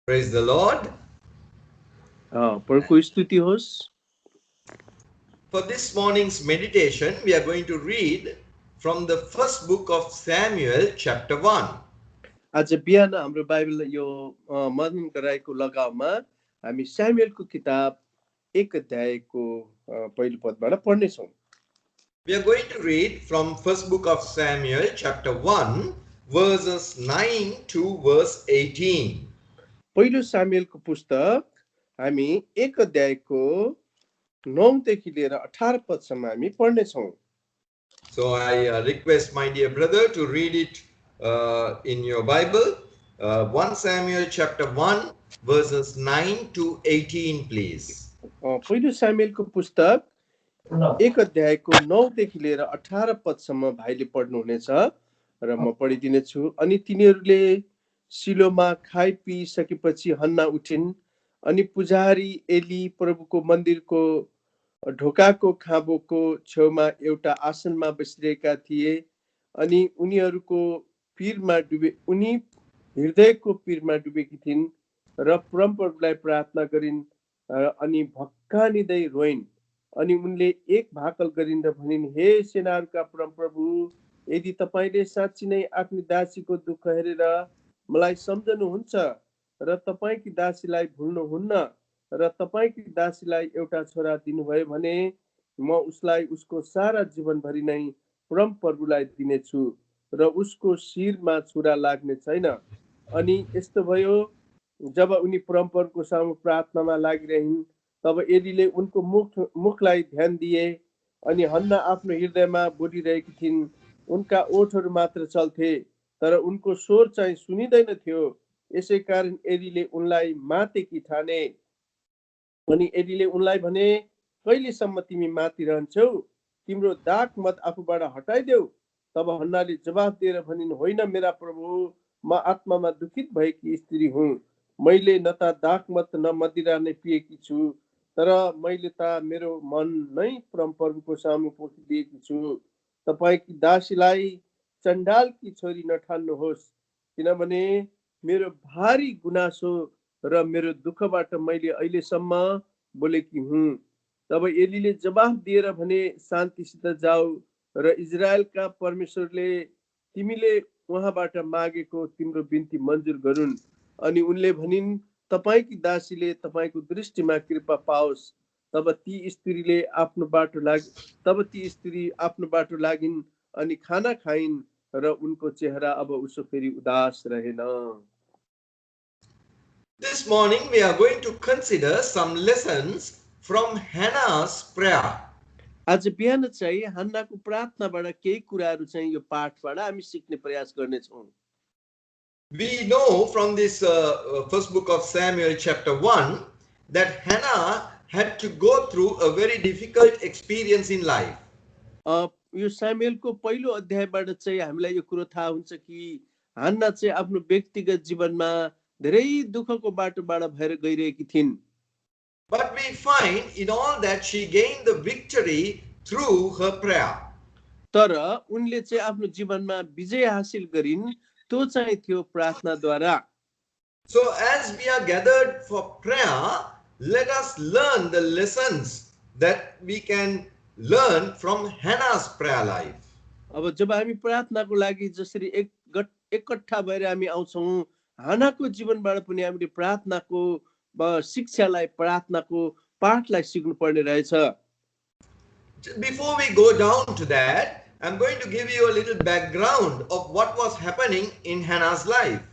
Praise the Lord. प्रभुको स्तुति होस्। For this morning's meditation, we are going to read from the first book of Samuel, chapter 1. आज बिहान हाम्रो Bible यो मनन गराएको लगावमा हामी स्यामुएलको किताब 1 अध्यायको पहिलो पदबाट पढ्नेछौँ। We are going to read from first book of Samuel, chapter 1, verses 9 to verse 18. पहिलो सामुएलको पुस्तक हामी 1 अध्यायको 9 देखि लिएर 18 पदसम्म हामी पढ्नेछौँ। So I request my dear brother to read it in your Bible. 1 Samuel chapter 1, verses 9 to 18, please. पहिलो सामुएलको पुस्तक 1 अध्यायको 9 देखि लिएर 18 पदसम्म भाइले पढ्नुहुनेछ र म पढिदिनेछु। अनि तिनीहरूले सिलोमा खाइ पिइसकेपछि हन्ना उठिन्। अनि पुजारी एली प्रभुको मन्दिरको ढोकाको खाँबोको छेउमा एउटा आसनमा बसिरहेका थिए। अनि उनी हृदयको पीरमा डुबेकी थिइन् र परमप्रभुलाई प्रार्थना गरिन् अनि भक्कानिँदै रोइन्। अनि उनले एक भाकल गरिन् र भनिन्, हे सेनाहरूका परमप्रभु, यदि तपाईले साँच्चै नै आफ्नो दासीको दुःख हेरेर मलाई सम्झनुहुन्छ र तपाईकी दासीलाई भुल्नुहुन्न र तपाईकी दासीलाई एउटा छोरा दिनुभयो भने म उसलाई उसको सारा जीवनभरि नै परमप्रभुलाई दिनेछु र उसको शिरमा छुरा लाग्ने छैन। अनि यस्तो भयो, जब उनी परमप्रभुको सामु प्रार्थनामा लागिरहिन् तब एलीले उनको मुखलाई ध्यान दिए। अनि हन्ना आफ्नो हृदयमा बोलिरहेकी थिइन्। उनका ओठहरू मात्र चल्थे तर उनको स्वर चाहिँ सुनिँदैन थियो। यसै कारण एलीले उनलाई मातेकी ठाने। अनि एलीले उनलाई भने, कहिलेसम्म तिमी माथि रहन्छौ? तिम्रो दाग मत आफूबाट हटाइदेऊ। तब हन्नाले जवाफ दिएर भनिन्, होइन मेरा प्रभु, म आत्मामा दुखित भएकी स्त्री हुँ। मैले न त दागमत न मदिरा नै पिएकी छु, तर मैले त मेरो मन नै परमप्रभुको सामु पोखिदिएकी छु। तपाईकी दासीलाई चण्डालकी छोरी नठान्नुहोस्, किनभने मेरो भारी गुनासो र मेरो दुःखबाट मैले अहिलेसम्म बोलेकी हुँ। तब एलीले जवाफ दिएर भने, शान्तिसित जाऊ र इजरायलका परमेश्वरले तिमीले उहाँबाट मागेको तिम्रो बिन्ती मन्जुर गरून्। अनि उनले भनिन्, तपाईकी दासीले तपाईको दृष्टिमा कृपा पाओस्। तब ती स्त्री आफ्नो बाटो लागिन् अनि खाना खाइन् र उनको चेहरा अब उसो फेरि उदास रहेन। This morning we are going to consider some lessons from Hannah's prayer. आज बिहान चाहिँ हन्नाको प्रार्थनाबाट केही कुराहरू चाहिँ यो पाठबाट हामी सिक्ने प्रयास गर्नेछौँ। We know from this first book of Samuel chapter 1 that Hannah had to go through a very difficult experience in life. यो सामुएलको पहिलो अध्यायबाट चाहिँ हामीलाई यो कुरो थाहा हुन्छ कि हन्ना चाहिँ आफ्नो व्यक्तिगत जीवनमा धेरै दुःखको बाटोबाट भएर गइरहेकी थिइन्। But we find in all that she gained the victory through her prayer. तर उनले चाहिँ आफ्नो जीवनमा विजय हासिल गरिन्, त्यो चाहिँ थियो प्रार्थनाद्वारा। So as we are gathered for prayer, let us learn the lessons that we can learn from Hannah's prayer life. अब जब हामी प्रार्थनाको लागि जसरी एकट्ठा भएर हामी आउँछौँ, हन्नाको जीवनबाट पनि हामीले प्रार्थनाको शिक्षालाई, प्रार्थनाको पाठलाई सिक्नु पर्ने रहेछ। Before we go down to that, I'm going to give you a little background of what was happening in Hannah's life.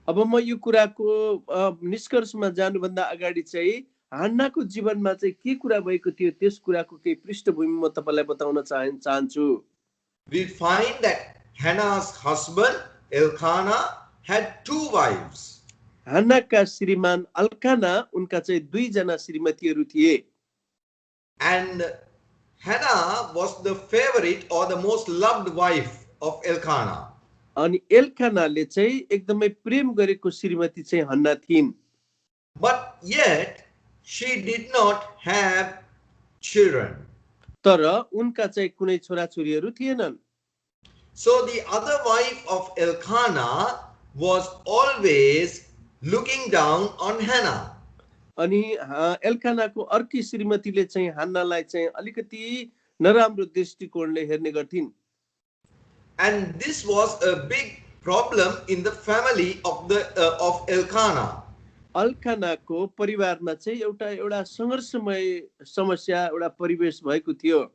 अब म यो कुराको निष्कर्षमा जानुभन्दा अगाडि चाहिँ हन्नाको जीवनमा चाहिँ के कुरा भएको थियो त्यस कुराको केही पृष्ठभूमि म तपाईलाई बताउन चाहन्छु। We find that Hannah's husband Elkanah had two wives. हन्नाका श्रीमान अल्काना उनका चाहिँ दुईजना श्रीमतीहरू थिए। And Hannah was the favorite or the most loved wife of Elkanah. अनि एल्कानाले चाहिँ एकदमै प्रेम गरेको श्रीमती चाहिँ हन्ना थिइन्। But yet she did not have children. तर उनका चाहिँ कुनै छोराछोरीहरू थिएनन्। So the other wife of Elkanah was always looking down on Hannah. अनि एल्कानाको अर्की श्रीमतीले चाहिँ हान्नालाई चाहिँ अलिकति नराम्रो दृष्टिकोणले हेर्ने गर्थिन्। And this was a big problem in the family of Elkanah. अल्कानाको परिवारमा चाहिँ एउटा सङ्घर्षमय समस्या, एउटा परिवेश भएको थियो।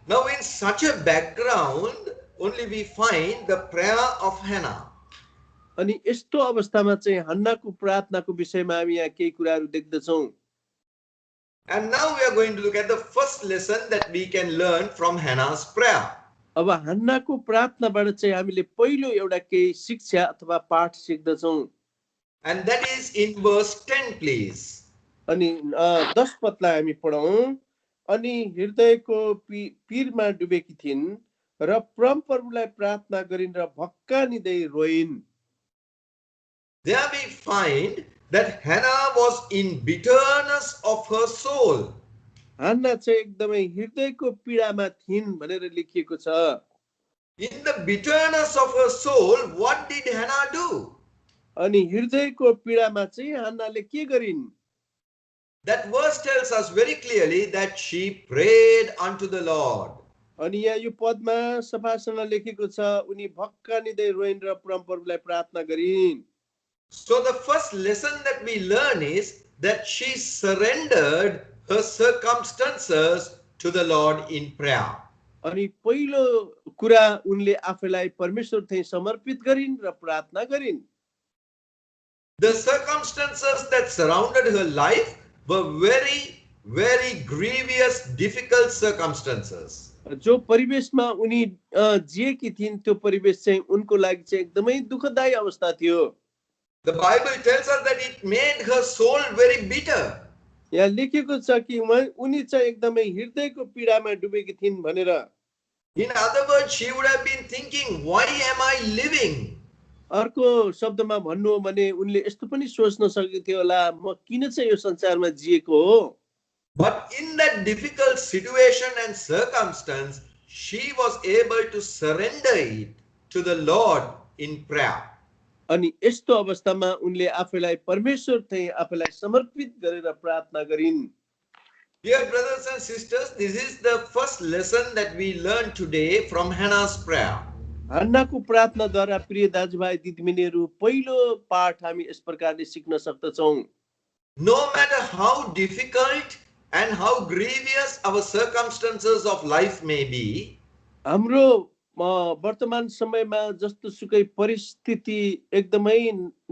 Now in such a background, only we find the prayer of Hannah. अनि यस्तो अवस्थामा चाहिँ हन्नाको प्रार्थनाको विषयमा हामी यहाँ केही कुराहरू देख्दछौँ। And now we are going to look at the first lesson that we can learn from Hannah's prayer. अब हन्नाको प्रार्थनाबाट चाहिँ हामीले पहिलो एउटा केही शिक्षा अथवा पाठ सिक्दछौँ। And that is in verse 10, please. अनि 10 पदलाई हामी पढौँ। अनि हृदयको पीरमा डुबेकी थिइन् र परमप्रभुलाई प्रार्थना गरिन् र भक्कानिँदै रोइन्। There we find that Hannah was in bitterness of her soul. हन्ना चाहिँ एकदमै हृदयको पीडामा थिइन् भनेर लेखिएको छ। In the bitterness of her soul, what did Hannah do? अनि हृदयको पीडामा चाहिँ हन्नाले के गरिन्? That verse tells us very clearly that she prayed unto the Lord. अनि यहाँ यो पदमा सफासँग लेखेको छ उनी भक्कानिँदै रोइन् र परमप्रभुलाई प्रार्थना गरिन्। So the first lesson that we learn is that she surrendered her circumstances to the Lord in prayer. अनि पहिलो कुरा उनले आफैलाई परमेश्वरथि समर्पित गरिन् र प्रार्थना गरिन्। The circumstances that surrounded her life were very, very grievous, difficult circumstances. जो परिवेशमा उनी जिएकी थिइन् त्यो परिवेश चाहिँ उनको लागि चाहिँ एकदमै दुःखदायी अवस्था थियो। The Bible tells us that it made her soul very bitter. यहाँ लेखेको छ कि उनी चाहिँ एकदमै हृदयको पीडामा डुबेकी थिइन् भनेर। In other words, she would have been thinking, why am I living? अर्को शब्दमा भन्नु हो भने उनले यस्तो पनि सोच्न सकेको थियो होला म किन चाहिँ यो संसारमा जिएको हो। But in that difficult situation and circumstance, she was able to surrender it to the Lord in prayer. अनि यस्तो अवस्थामा उनले आफैलाई परमेश्वरथि आफैलाई समर्पित गरेर प्रार्थना गरिन्। Dear brothers and sisters, this is the first lesson that we learn today from Hannah's prayer. हन्नाको प्रार्थनाद्वारा प्रिय दाजुभाइ दिदीबहिनीहरू पहिलो पाठ हामी यस प्रकारले सिक्न सक्दछौँ। No matter how difficult and how grievous our circumstances of life may be, हाम्रो वर्तमान समयमा जस्तो सुकै परिस्थिति एकदमै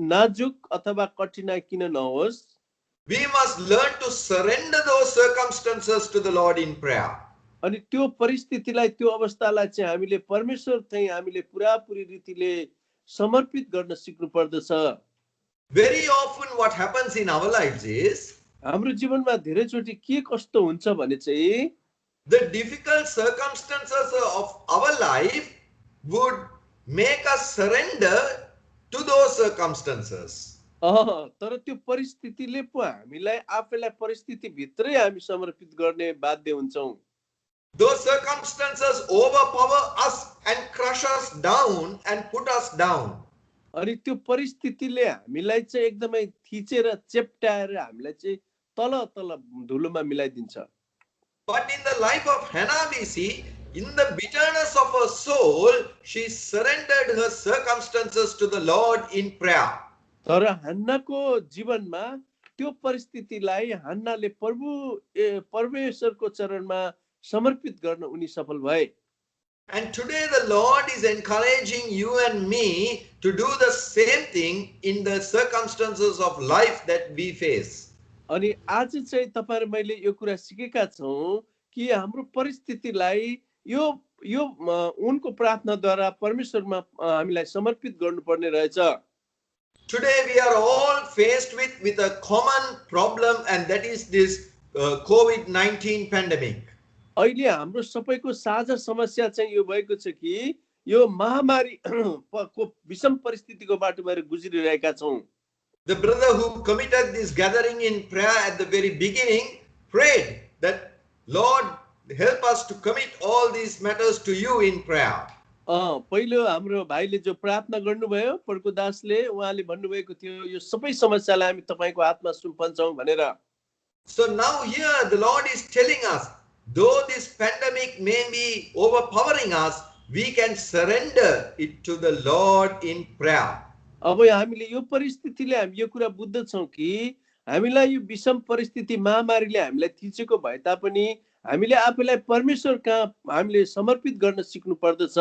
नाजुक अथवा कठिनाइ किन नहोस्, we must learn to surrender those circumstances to the Lord in prayer. अनि त्यो परिस्थितिलाई त्यो अवस्थालाई चाहिँ हामीले परमेश्वरथि हामीले पुरापुरी रीतिले समर्पित गर्न सिक्नु पर्दछ। Very often what happens in our lives is हाम्रो जीवनमा धेरैचोटि के कस्तो हुन्छ भने चाहिँ the difficult circumstances of our life would make us surrender to those circumstances. तर त्यो परिस्थितिले पो हामीलाई आफैलाई परिस्थिति भित्रै हामी समर्पित गर्ने बाध्य हुन्छौँ। Those circumstances overpower us and crush us down and put us down. अनि त्यो परिस्थितिले हामीलाई चाहिँ एकदमै थिचेर चेप्टाएर हामीलाई चाहिँ तल तल धुलोमा मिलाइदिन्छ। But in the life of Hannah we see, in the bitterness of her soul, she surrendered her circumstances to the Lord in prayer. तर हन्नाको जीवनमा त्यो परिस्थितिलाई हन्नाले परमेश्वरको चरणमा समर्पित गर्न उनी सफल भए। And today the Lord is encouraging you and me to do the same thing in the circumstances of life that we face. अनि आज चाहिँ तपाईहरु मैले यो कुरा सिकेका छौं कि हाम्रो परिस्थितिलाई यो उनको प्रार्थनाद्वारा परमेश्वरमा हामीलाई समर्पित गर्नुपर्ने रहेछ। Today we are all faced with a common problem, and that is this COVID-19 pandemic. अहिले हाम्रो सबैको साझा समस्या चाहिँ यो भएको छ कि यो महामारी को विषम परिस्थितिको बाटोमा गुज्रिरहेका छौं। The brother who committed this gathering in prayer at the very beginning prayed that, Lord, help us to commit all these matters to you in prayer. पहिलो हाम्रो भाइले जो प्रार्थना गर्नुभयो प्रभुको दासले उहाँले भन्नुभएको थियो यो सबै समस्यालाई हामी तपाईको हातमा सुम्पन्छौँ भनेर। So now here the Lord is telling us, though this pandemic may be overpowering us, we can surrender it to the Lord in prayer. अब हामीले यो परिस्थितिले हामी यो कुरा बुझ्दछौँ कि हामीलाई यो विषम परिस्थिति महामारीले हामीलाई थिचेको भए तापनि हामीले आफूलाई परमेश्वर कहाँ हामीले समर्पित गर्न सिक्नु पर्दछ।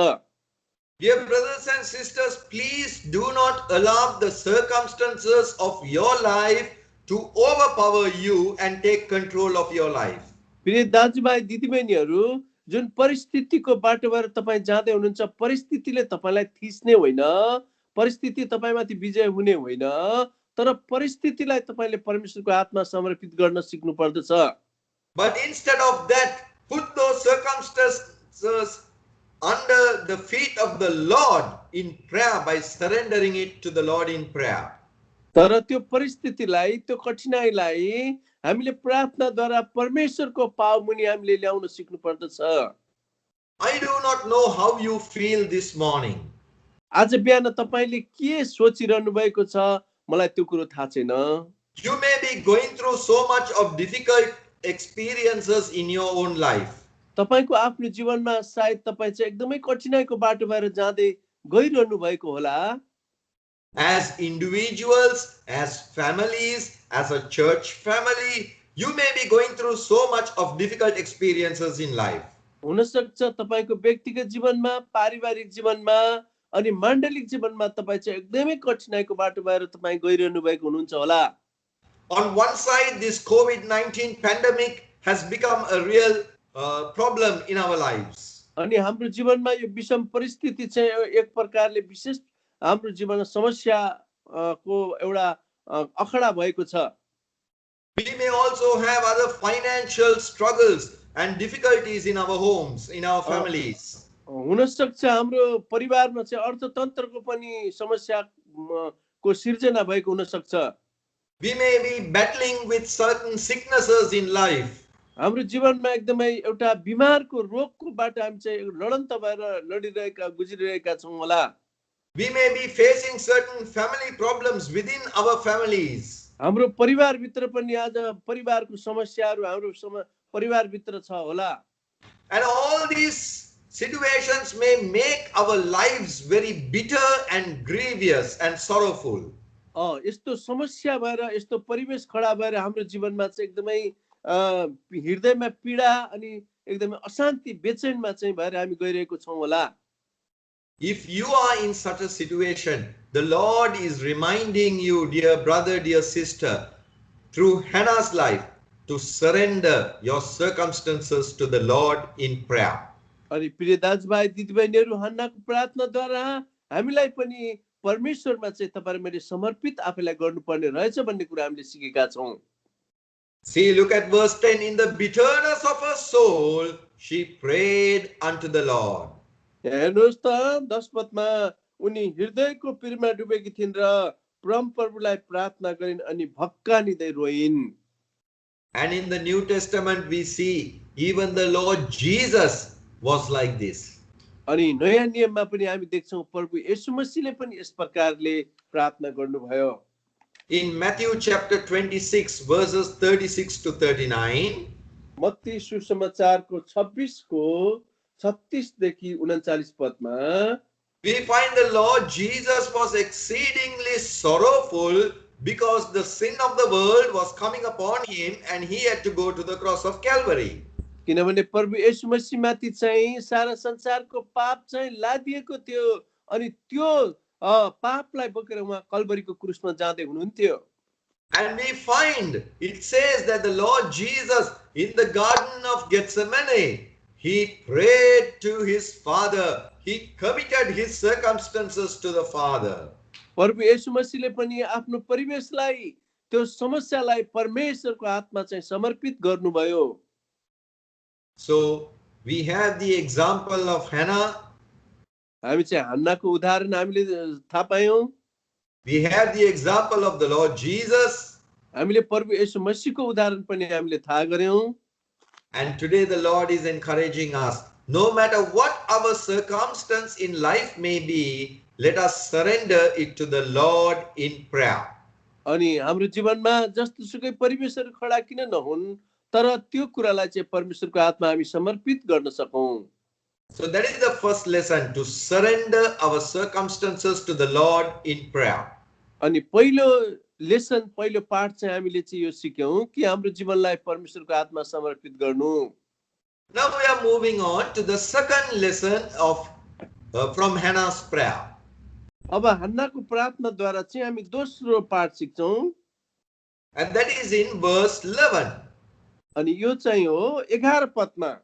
Dear brothers and sisters, please do not allow the circumstances of your life to overpower you and take control of your life. प्रिय दाजुभाइ दिदीबहिनीहरू, जुन परिस्थितिको बाटोबाट तपाईँ जाँदै हुनुहुन्छ परिस्थितिले तपाईलाई थिच्ने होइन, परिस्थिति तपाईमाथि विजय हुने होइन, तर परिस्थितिलाई तपाईले परमेश्वरको हातमा समर्पित गर्न सिक्नु पर्दछ। But instead of that, put those circumstances under the feet of the Lord in prayer by surrendering it to the Lord in prayer. तर त्यो परिस्थितिलाई त्यो कठिनाइलाई हामीले प्रार्थनाद्वारा परमेश्वरको पाउमुनि हामीले ल्याउन सिक्नु पर्दछ। I do not know how you feel this morning. आज बिहान तपाईले के सोचिरहनु भएको छ मलाई त्यो कुरो थाहा छैन। You may be going through so much of difficult experiences in your own life. तपाईको आफ्नो जीवनमा सायद तपाई चाहिँ एकदमै कठिनाइको बाटो भएर जाँदै गइरहनु भएको होला। As individuals, as families, as a church family, you may be going through so much of difficult experiences in life. हुन सक्छ तपाईको व्यक्तिगत जीवनमा, पारिवारिक जीवनमा अनि मण्डलिक जीवनमा तपाई चाहिँ एकदमै कठिनाइको बाटो भएर तपाई गइरहनु भएको हुनुहुन्छ होला। On one side, this COVID-19 pandemic has become a real problem in our lives. अनि हाम्रो जीवनमा यो विषम परिस्थिति चाहिँ एक प्रकारले विशेष हाम्रो जीवनमा समस्या को एउटा अखडा भएको छ। We may also have other financial struggles and difficulties in our homes, in our families. हुन सक्छ हाम्रो परिवारमा चाहिँ अर्थतन्त्रको पनि समस्या को सिर्जना भएको हुन सक्छ। We may be battling with certain sicknesses in life. हाम्रो जीवनमा एकदमै एउटा बिमारको रोगको बाट हामी चाहिँ लडन्त भएर लडिरहेका गुज्रिरहेका छौं होला। We may be facing certain family problems within our families. हाम्रो परिवार भित्र पनि आज परिवारको समस्याहरू हाम्रो परिवार भित्र छ होला। And all these situations may make our lives very bitter and grievous and sorrowful. यस्तो समस्या भएर यस्तो परिवेश खडा भएर हाम्रो जीवनमा चाहिँ एकदमै हृदयमा पीडा अनि एकदमै अशान्ति बेचैनमा चाहिँ भएर हामी गइरहेको छौं होला। If you are in such a situation, the Lord is reminding you, dear brother, dear sister, through Hannah's life, to surrender your circumstances to the Lord in prayer. अनि प्रिय दाजुभाइ दिदीबहिनीहरू, हन्नाको प्रार्थनाद्वारा हामीलाई पनि परमेश्वरमा चाहिँ तपाईहरु मैले समर्पित आफैलाई गर्नुपर्ने रहेछ भन्ने कुरा हामीले सिकेका छौं। See, look at verse 10. In the bitterness of her soul, she prayed unto the Lord. हेर्नुहोस् त 10 पदमा उनी हृदयको पीरमा डुबेकी थिइन् र परमप्रभुलाई प्रार्थना गरिन् अनि भक्कानिदै रोइन्। And in the New Testament we see even the Lord Jesus was like this. अनि नयाँ नियममा पनि हामी देख्छौं प्रभु येशू मसीहले पनि यस प्रकारले प्रार्थना गर्नुभयो। In Matthew chapter 26 verses 36 to 39, Matthew सुसमाचारको 26 को 36 देखि 39 पदमा we find the Lord Jesus was exceedingly sorrowful because the sin of the world was coming upon him and he had to go to the cross of Calvary. किनभने प्रभु येशू मसीह माथि चाहिँ सारा संसारको पाप चाहिँ लादिएको थियो अनि त्यो पापलाई बोकेर उहाँ कल्भरीको क्रुसमा जाँदै हुनुहुन्थ्यो। And we find it says that the Lord Jesus in the garden of Gethsemane, he prayed to his Father. He committed his circumstances to the Father. प्रभु येशू मसीहले पनि आफ्नो परिवेशलाई त्यो समस्यालाई परमेश्वरको हातमा चाहिँ समर्पित गर्नुभयो। So we have the example of Hannah. हामी चाहिँ हन्नाको उदाहरण हामीले थाहा पायौं। We have the example of the Lord Jesus. हामीले प्रभु येशू मसीहको उदाहरण पनि हामीले थाहा गर्यौं। And today the Lord is encouraging us no matter what our circumstance in life may be, let us surrender it to the Lord in prayer. अनि हाम्रो जीवनमा जस्तोसुकै परिवेशहरू खडा किन नहुन्, तर त्यो कुरालाई चाहिँ परमेश्वरको हातमा हामी समर्पित गर्न सकौं। So that is the first lesson, to surrender our circumstances to the Lord in prayer. अनि पहिलो लेसन, पहिलो पाठ चाहिँ हामीले चाहिँ यो सिक्यौं कि हाम्रो जीवनलाई परमेश्वरको हातमा समर्पित गर्नु। Now we are moving on to the second lesson of from Hannah's prayer. अब हन्नाको प्रार्थनाद्वारा चाहिँ हामी दोस्रो पाठ सिक्छौं, And that is in verse 11. अनि यो चाहिँ हो 11 पदमा।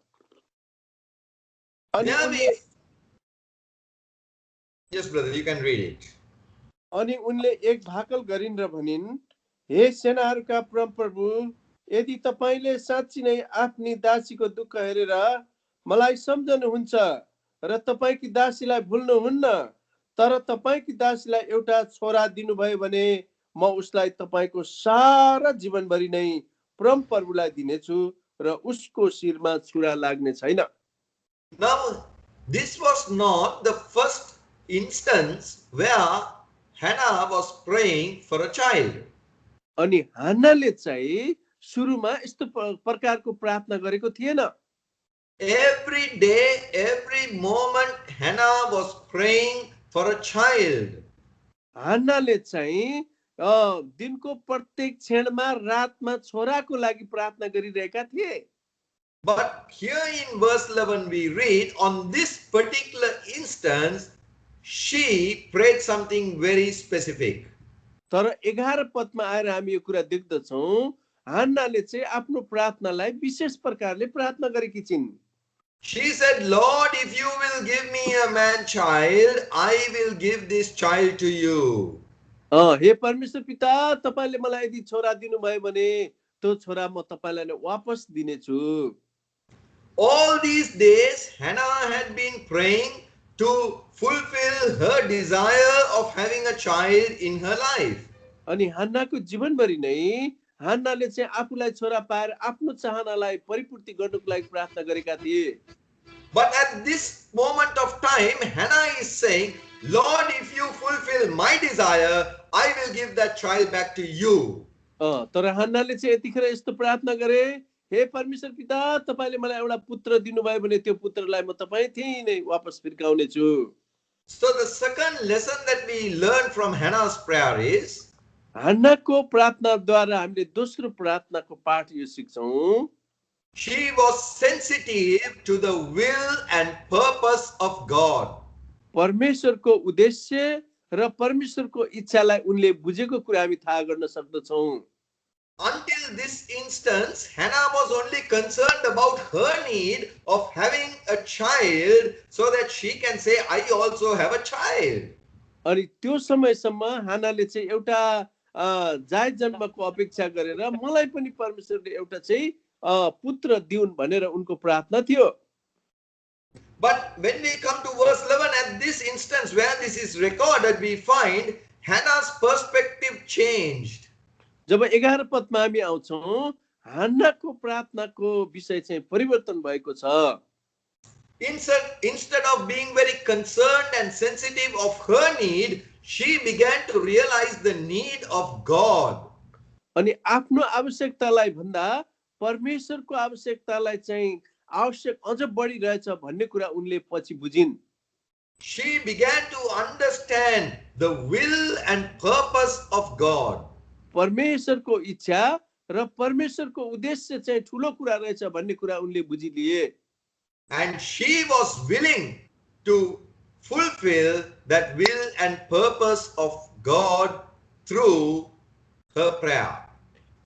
अनि There उनले we... Yes, brother, you can read it. अनि उनले एक भाकल गरिन् र भनिन्, हे सेनाहरूका परमप्रभु, यदि तपाईले साँच्चै नै आफ्नी दासीको दुःख हेरेर मलाई सम्झनुहुन्छ र तपाईकी दासीलाई भुल्नुहुन्न, तर तपाईकी दासीलाई एउटा छोरा दिनुभयो भने म उसलाई तपाईको सारा जीवनभरि नै परमप्रभुलाई दिनेछु र उसको शिरमा छुरा लाग्ने छैन। Now, this was not the first instance where Hannah was praying for a child. अनि हन्नाले चाहिँ सुरुमा यस्तो प्रकारको प्रार्थना गरेको थिएन। Every day, every moment, Hannah was praying for a child. हन्नाले चाहिँ दिनको प्रत्येक क्षणमा रातमा छोराको लागि प्रार्थना गरिरहेका थिए। But here in verse 11 we read, on this particular instance, she prayed something very specific. तर 11 पदमा आएर हामी यो कुरा देख्दछौं, हन्नाले चाहिँ आफ्नो प्रार्थनालाई विशेष प्रकारले प्रार्थना गरेकी छिन्। She said, Lord, if you will give me a man child, I will give this child to you. हे परमेश्वर पिता, तपाईले मलाई यदि छोरा दिनुभयो भने त्यो छोरा म तपाईलाई नै वापस दिनेछु। All these days, Hannah had been praying to fulfill her desire of having a child in her life. अनि हन्नाको जीवनभरि नै हन्नाले चाहिँ आफूलाई छोरा पाएर आफ्नो चाहनालाई परिपूर्ति गर्नको लागि प्रार्थना गरेका थिए। But at this moment of time, Hannah is saying, Lord, if you fulfill my desire, I will give that child back to you. तर हन्नाले चाहिँ यतिखेर यस्तो प्रार्थना गरे, हे परमेश्वर पिता, तपाईले मलाई एउटा पुत्र दिनुभयो भने त्यो पुत्रलाई म तपाईथि नै वापस फिर्काउने छु। So the second lesson that we learn from Hannah's prayer is, हन्नाको प्रार्थनाद्वारा हामीले दोस्रो प्रार्थनाको पाठ यो सिक्छौं, she was sensitive to the will and purpose of God. परमेश्वरको उद्देश्य र परमेश्वरको इच्छालाई उनले बुझेको कुरा हामी थाहा गर्न सक्दछौं। Until this instance, Hannah was only concerned about her need of having a child so that she can say, I also have a child. अनि त्यो समयसम्म हन्नाले चाहिँ एउटा जायज जन्मको अपेक्षा गरेर मलाई पनि परमेश्वरले एउटा चाहिँ पुत्र दिउन् भनेर उनको प्रार्थना थियो। But when we come to verse 11, at this instance where this is recorded, we find Hannah's perspective changed. जब 11 पदमा हामी आउँछौं, हन्नाको प्रार्थनाको विषय चाहिँ परिवर्तन भएको छ। Instead of being very concerned and sensitive of her need, she began to realize the need of God. अनि आफ्नो आवश्यकतालाई भन्दा परमेश्वरको आवश्यकतालाई चाहिँ आवश्यक अझ बढिरहेछ भन्ने कुरा उनले पछि बुझिन्। She began to understand the will and purpose of God. परमेश्वरको इच्छा र परमेश्वरको उद्देश्य चाहिँ ठूलो कुरा रहेछ भन्ने कुरा उनले बुझिलिए। And she was willing to fulfill that will and purpose of God through her prayer.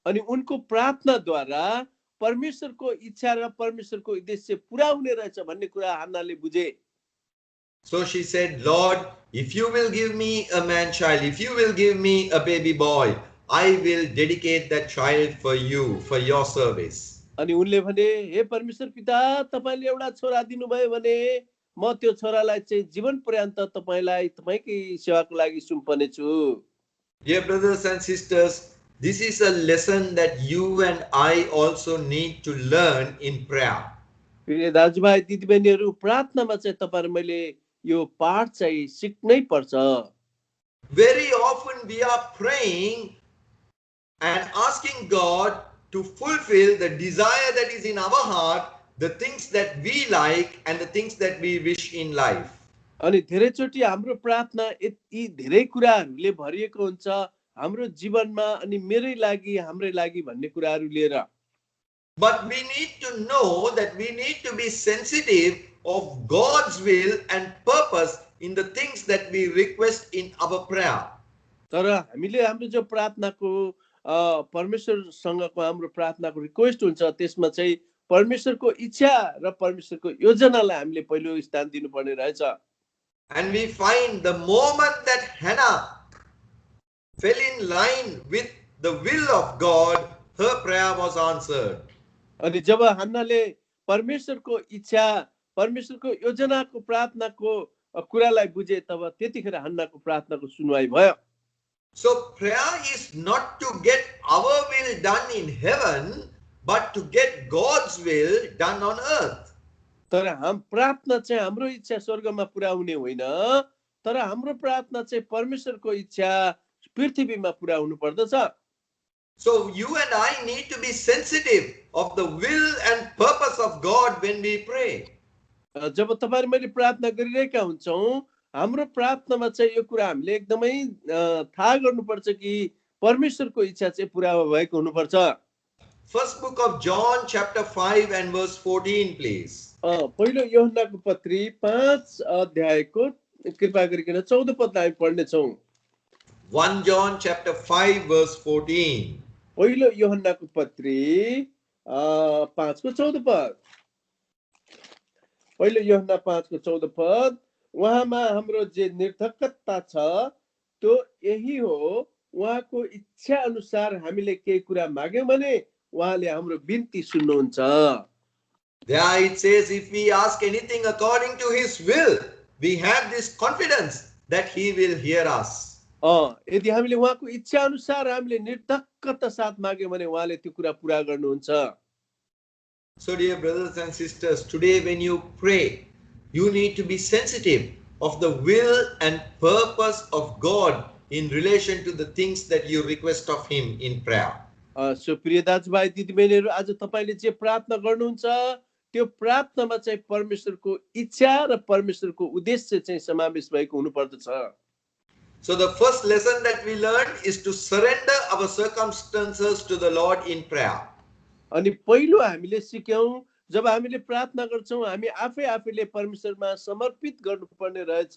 अनि उनको प्रार्थनाद्वारा परमेश्वरको इच्छा र परमेश्वरको उद्देश्य पूरा हुने रहेछ भन्ने कुरा हन्नाले बुझे। So she said, Lord, if you will give me a man child, if you will give me a baby boy, I will dedicate that child for you, for your service. अनि उनले भने, हे परमेश्वर पिता, तपाईले एउटा छोरा दिनुभयो भने म त्यो छोरालाई चाहिँ जीवन पर्यन्त तपाईलाई तपाईकै सेवाको लागि सुम्पने छु। Dear brothers and sisters, this is a lesson that you and I also need to learn in prayer. प्रिय दाजुभाइ दिदीबहिनीहरू, प्रार्थनामा चाहिँ तपाईहरु मैले यो पाठ चाहिँ सिक्नै पर्छ। Very often we are praying and asking God to fulfill the desire that is in our heart, the things that we like and the things that we wish in life. अनि धेरैचोटि हाम्रो प्रार्थना यी धेरै कुराहरूले भरिएको हुन्छ हाम्रो जीवनमा, अनि मेरै लागि हाम्रै लागि भन्ने कुराहरू लिएर। But we need to know that we need to be sensitive of God's will and purpose in the things that we request in our prayer. तर हामीले हाम्रो जो प्रार्थनाको परमेश्वरसँगको हाम्रो प्रार्थनाको रिक्वेस्ट हुन्छ त्यसमा चाहिँ परमेश्वरको इच्छा र परमेश्वरको योजनालाई हामीले पहिलो स्थान दिनुपर्ने रहेछ। And we find the moment that Hannah fell in line with the will of God, her prayer was answered. अनि जब हन्नाले परमेश्वरको इच्छा परमेश्वरको योजनाको प्रार्थनाको कुरालाई बुझे तब त्यतिखेर हन्नाको प्रार्थनाको सुनवाई भयो। So prayer is not to get our will done in heaven, but to get God's will done on earth. तर हम प्रार्थना चाहिँ हाम्रो इच्छा स्वर्गमा पुरा हुने होइन, तर हाम्रो प्रार्थना चाहिँ परमेश्वरको इच्छा पृथ्वीमा पुरा हुनु पर्दछ। So you and I need to be sensitive of the will and purpose of God when we pray. जब तपाईहरु मैले प्रार्थना गरिरहेका हुन्छौं, हाम्रो प्रार्थनामा चाहिँ यो कुरा हामीले एकदमै थाहा गर्नुपर्छ कि परमेश्वरको इच्छा चाहिँ पुरा भएको हुनुपर्छ। First book of John chapter 5 and verse 14 please. पहिलो यूहन्नाको पत्री 5 अध्यायको कृपा गरिकन 14 पदलाई हामी पढ्ने छौं। 1 John chapter 5 verse 14. पहिलो यूहन्नाको पत्री 5 को 14 पद। पहिलो यूहन्ना 5 को 14 पद, उहाँमा हाम्रो जे निर्धक्कता छ त्यो यही हो, उहाँको इच्छा अनुसार हामीले केही कुरा माग्यौं भने उहाँले हाम्रो बिन्ती सुन्नुहुन्छ। There it says, if we ask anything according to his will, we have this confidence that he will hear us. यदि हामीले उहाँको इच्छा अनुसार हामीले निर्धक्कता साथ माग्यौं भने उहाँले त्यो कुरा पूरा गर्नुहुन्छ। So dear brothers and sisters, today when you pray, you need to be sensitive of the will and purpose of God in relation to the things that you request of him in prayer. So प्रिय दाजुभाइ दिदीबहिनीहरू, आज तपाईले जे प्रार्थना गर्नुहुन्छ त्यो प्रार्थनामा चाहिँ परमेश्वरको इच्छा र परमेश्वरको उद्देश्य चाहिँ समावेश भएको हुनुपर्दछ। So the first lesson that we learned is to surrender our circumstances to the Lord in prayer. अनि पहिलो हामीले सिक्यौं, जब हामीले प्रार्थना गर्छौं हामी आफैले परमेश्वरमा समर्पित गर्नुपर्ने रहेछ।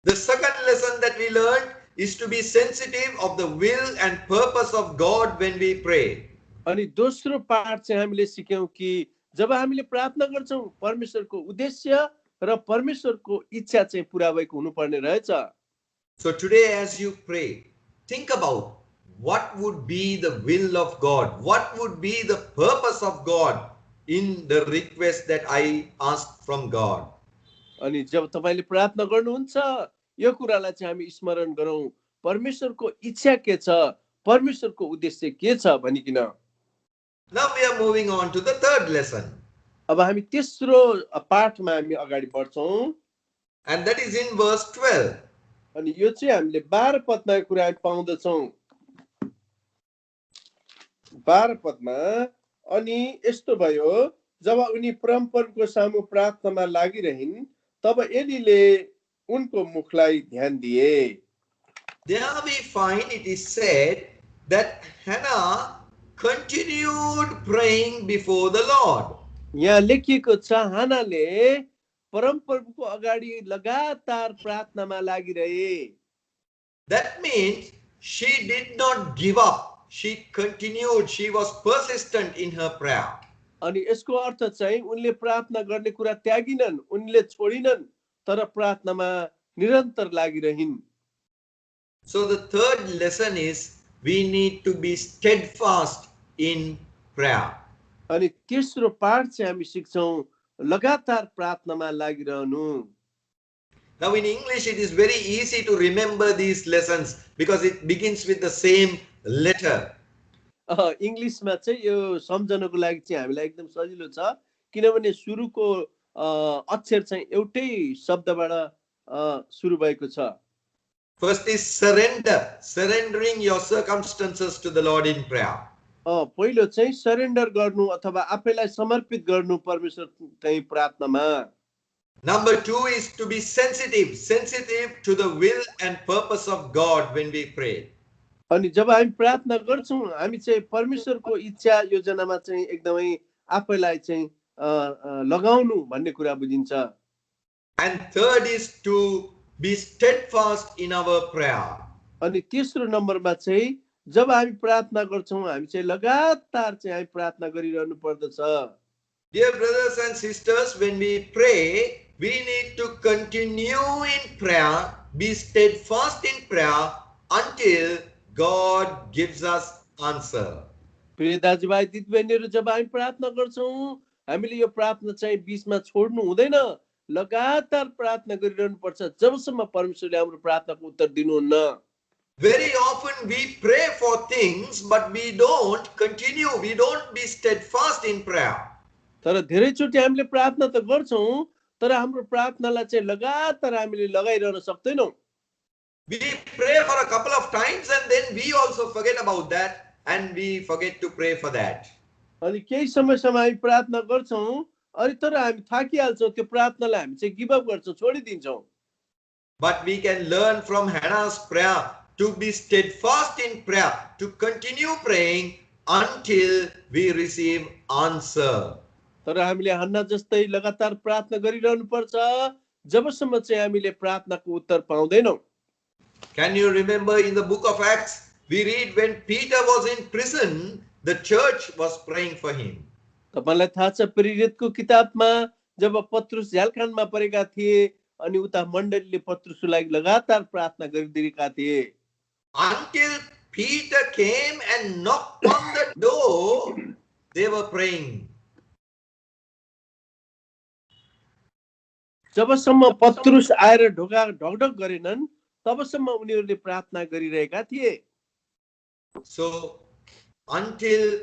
The second lesson that we learned is to be sensitive of the will and purpose of God when we pray. अनि दोस्रो पाठ चाहिँ हामीले सिक्यौं कि जब हामीले प्रार्थना गर्छौं परमेश्वरको उद्देश्य र परमेश्वरको इच्छा चाहिँ पूरा भएको हुनुपर्ने रहेछ। So today as you pray, think about what would be the will of God, what would be the purpose of God in the request that I ask from God. अनि जब तपाईले प्रार्थना गर्नुहुन्छ यो कुरालाई चाहिँ हामी स्मरण गरौं, परमेश्वरको इच्छा के छ, परमेश्वरको उद्देश्य के छ भनिकिन। Now we are moving on to the third lesson. अब हामी तेस्रो पाठमा हामी अगाडि बढ्छौं, and that is in verse 12. अनि यो चाहिँ हामीले 12 पदमा कुरा पाउँदछौं। 12 पदमा, अनि यस्तो भयो, जब उनी परमप्रभुको सामु प्रार्थनामा लागिरहिन् तब एलीले उनको मुखलाई ध्यान दिए। There we find it is said that Hannah continued praying before the Lord. यहाँ लेखिएको छ हन्नाले परमप्रभुको अगाडि लगातार प्रार्थनामा लागिरहे। That means she did not give up. She continued. She was persistent in her prayer. अनि यसको अर्थ चाहिँ उनले प्रार्थना गर्ने कुरा त्यागिनन्, उनले छोडिनन्, तर प्रार्थनामा निरन्तर लागिरहिन्। So the third lesson is we need to be steadfast in prayer. अनि तेस्रो पाठ चाहिँ हामी सिक्छौं, लगातार प्रार्थनामा लागिरहनु। Now in English it is very easy to remember these lessons because it begins with the same letter. इंग्लिशमा चाहिँ यो सम्झनको लागि चाहिँ हामीलाई एकदम सजिलो छ, किनभने सुरुको अक्षर चाहिँ एउटै शब्दबाट सुरु भएको छ। First is surrender, surrendering your circumstances to the Lord in prayer. पहिलो चाहिँ सरेन्डर गर्नु अथवा आफैलाई समर्पित गर्नु परमेश्वर चाहिँ प्रार्थनामा। Number 2 is to be sensitive, sensitive to the will and purpose of God when we pray. अनि जब हामी प्रार्थना गर्छौं हामी चाहिँ परमेश्वरको इच्छा योजनामा चाहिँ एकदमै आफैलाई चाहिँ लगाउनु भन्ने कुरा बुझिन्छ। And third is to be steadfast in our prayer. अनि तेस्रो नम्बरमा चाहिँ जब हामी प्रार्थना गर्छौं हामी चाहिँ लगातार चाहिँ हामी प्रार्थना गरिरहनु पर्दछ। Dear brothers and sisters, when we pray, we need to continue in prayer, be steadfast in prayer until God gives us answer. प्रिय दाजुभाइ दिदीबहिनीहरू, जब हामी प्रार्थना गर्छौं हामीले यो प्रार्थना चाहिँ बीचमा छोड्नु हुँदैन, लगातार प्रार्थना गरिरहनु पर्छ जबसम्म परमेश्वरले हाम्रो प्रार्थनाको उत्तर दिनुहुन्न। Very often we pray for things but we don't continue, we don't be steadfast in prayer. तर धेरैचोटि हामीले प्रार्थना त गर्छौं तर हाम्रो प्रार्थनालाई चाहिँ लगातार हामीले लगाइरहन सक्दैनौं। We pray for a couple of times and then we also forget about that and we forget to pray for that. अनि केही समयसम्म हामी प्रार्थना गर्छौं अनि तर हामी थाकिहाल्छौं, त्यो प्रार्थनालाई हामी चाहिँ गिभ अप गर्छौं, छोडिदिन्छौं। But we can learn from Hannah's prayer to be steadfast in prayer, to continue praying until we receive answer. तर हामीले हन्ना जस्तै लगातार प्रार्थना गरिरहनु पर्छ जबसम्म चाहिँ हामीले प्रार्थनाको उत्तर पाउँदैनौं। Can you remember in the book of Acts, we read when Peter was in prison, the church was praying for him. तपाईलाई थाहा छ प्रेरितको किताबमा जब पत्रुस झ्यालखानमा परेका थिए अनि उता मण्डलीले पत्रुसलाई लगातार प्रार्थना गरिरहेका थिए। Until Peter came and knocked on the door, they were praying. जबसम्म पत्रुस आएर ढोका ढकढक गरेनन् तबसम्म उनीहरूले प्रार्थना गरिरहेका थिए। So until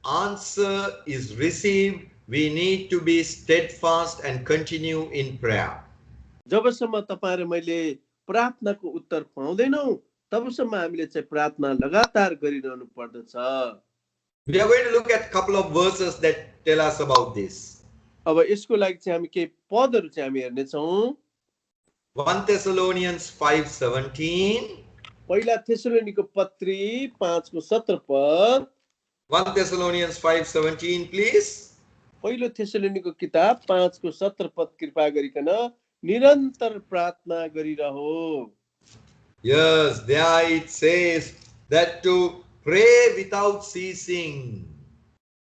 answer is received, we need to be steadfast and continue in prayer. जबसम्म तपाईं र मैले प्रार्थनाको उत्तर पाउँदैनौं तबसम्म हामीले चाहिँ प्रार्थना लगातार गरिरहनु पर्दछ। We are going to look at a couple of verses that tell us about this. अब यसको लागि चाहिँ हामी केही पदहरु चाहिँ हामी हेर्ने छौं। 1 Thessalonians 5:17. पहिला थेसलोनिको पत्री 5 को 17 पद। 1 Thessalonians 5:17 please. पहिलो थेसलोनिको किताब 5 को 17 पद कृपा गरिकन निरन्तर प्रार्थना गरिरहो। Yes, there it says that to pray without ceasing.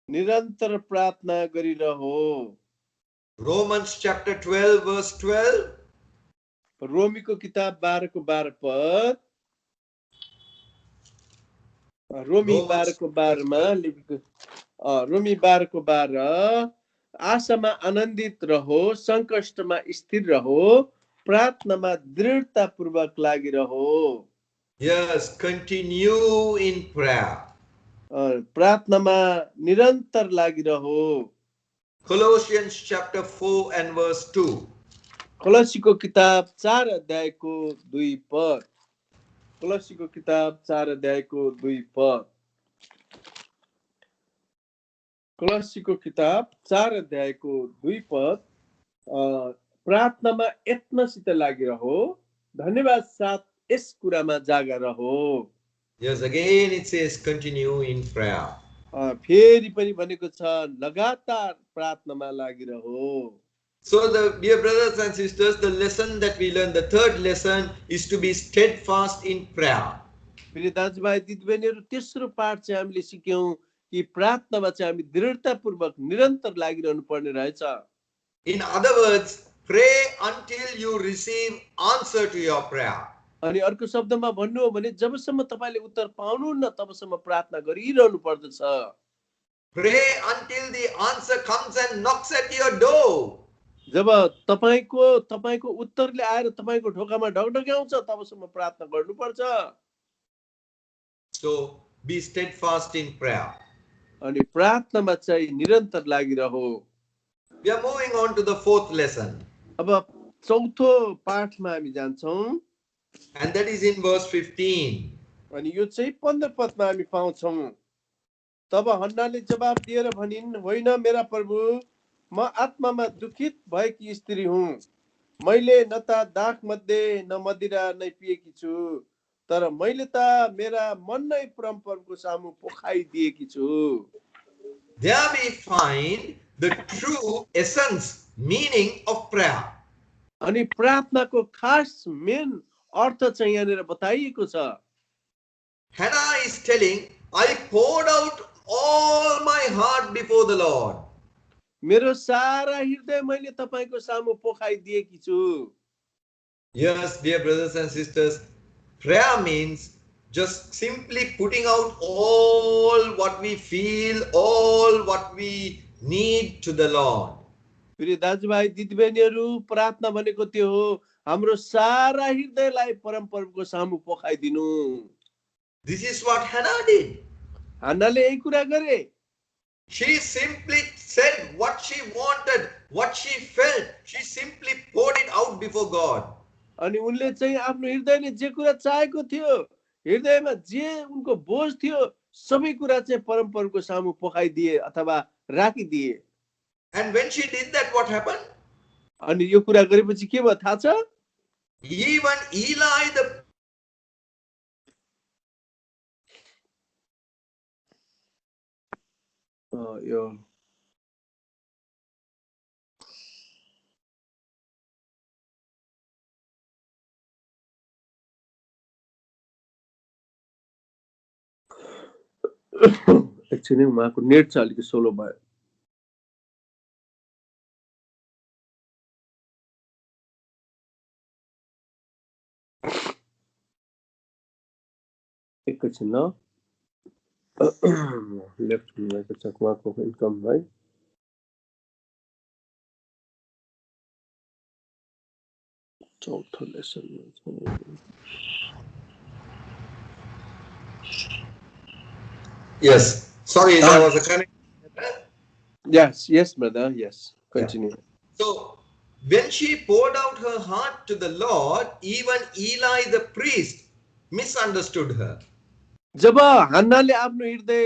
निरन्तर प्रार्थना गरिरहो। Romans chapter 12 verse 12. रोमीको किताब 12 को 12 पद। रोमी 12 को 12 मा लेखेको रोमी 12 को 12 आशामा आनन्दित रहो, संकष्टमा स्थिर रहो, प्रार्थनामा दृढता पूर्वक लागिरहो। Yes, continue in prayer. प्रार्थनामा निरन्तर लागिरहो। Colossians chapter 4 and verse 2. कोलोसीको किताब 4 अध्यायको 2 पद। कोलोसीको किताब 4 अध्यायको 2 पद। कोलोसीको किताब 4 अध्यायको 2 पद। प्रार्थनामा यत्नसित लागिरहो, धन्यवाद साथ यस कुरामा जागा रहो। Yes, again it says continue in prayer. फेरि पनि भनेको छ लगातार प्रार्थनामा लागिरहो। So the dear brothers and sisters, the lesson that we learn, the third lesson is to be steadfast in prayer. प्रिय दाजुभाइ दिदीबहिनीहरू, तेस्रो पाठ चाहिँ हामीले सिक्यौं कि प्रार्थनामा चाहिँ हामी दृढतापूर्वक निरन्तर लागिरहनु पर्ने रहेछ। In other words, pray until you receive answer to your prayer. अनि अर्को शब्दमा भन्नु हो भने जबसम्म तपाईले उत्तर पाउनुहुन्न तबसम्म प्रार्थना गरिरहनु पर्दछ। Pray until the answer comes and knocks at your door. जब तपाईको उत्तरले आएर तपाईको ढोकामा ढकढक्याउँछ तबसम्म प्रार्थना गर्नुपर्छ। So be steadfast in prayer. अनि प्रार्थनामा चाहिँ निरन्तर लागिरहो। We are moving on to the fourth lesson, अब चौथो पाठमा हामी जान्छौँ and that is in verse 15. अनि यो चाहिँ 15 पदमा हामी पाउँछौँ। तब हन्नाले जवाब दिएर भनिन्, होइन मेरा प्रभु, म आत्मामा दुखित भएकी स्त्री हुँ। मैले न त दाख मध्ये न मदिरा नै पिएकी छु, तर मैले त मेरा मन नै परमप्रभुको सामु पोखाइदिएकी छु। There we find the true essence, meaning of prayer. अनि प्रार्थनाको खास मेन अर्थ चाहिँ यहाँनिर बताइएको छ। Hannah is telling, I poured out all my heart before the Lord. मेरो सारा हृदय मैले तपाईको सामु पोखाइदिएकी छु। Yes, dear brothers and sisters, prayer means just simply putting out all what we feel, all what we need to the Lord. प्रिय दाजुभाइ दिदीबहिनीहरू, प्रार्थना भनेको त्यो हो हाम्रो सारा हृदयलाई परमप्रभुको सामु पोखाइदिनु। This is what Hannah did. हन्नाले यही कुरा गरे। She simply said what she wanted, what she felt. She simply poured it out before God. अनि उनले चाहिँ आफ्नो हृदयले जे कुरा चाहेको थियो, हृदयमा जे उनको बोझ थियो, सबै कुरा चाहिँ परमप्रभुको सामु पोखाइदिए अथवा राखिदिए। And when she did that, what happened? अनि यो कुरा गरेपछि के भयो थाहा छ? Even Eli the यो एकछिन उहाँको नेट चाहिँ अलिकति स्लो भयो। एकछिन ल लेफ्ट भएको छ उहाँको इन्कम है। चौथो lesson Yes. Sorry, there was a connection. Yes, brother. Yes. Continue. Yeah. So, when she poured out her heart to the Lord, even Eli the priest misunderstood her. जब हन्नाले आफ्नो हृदय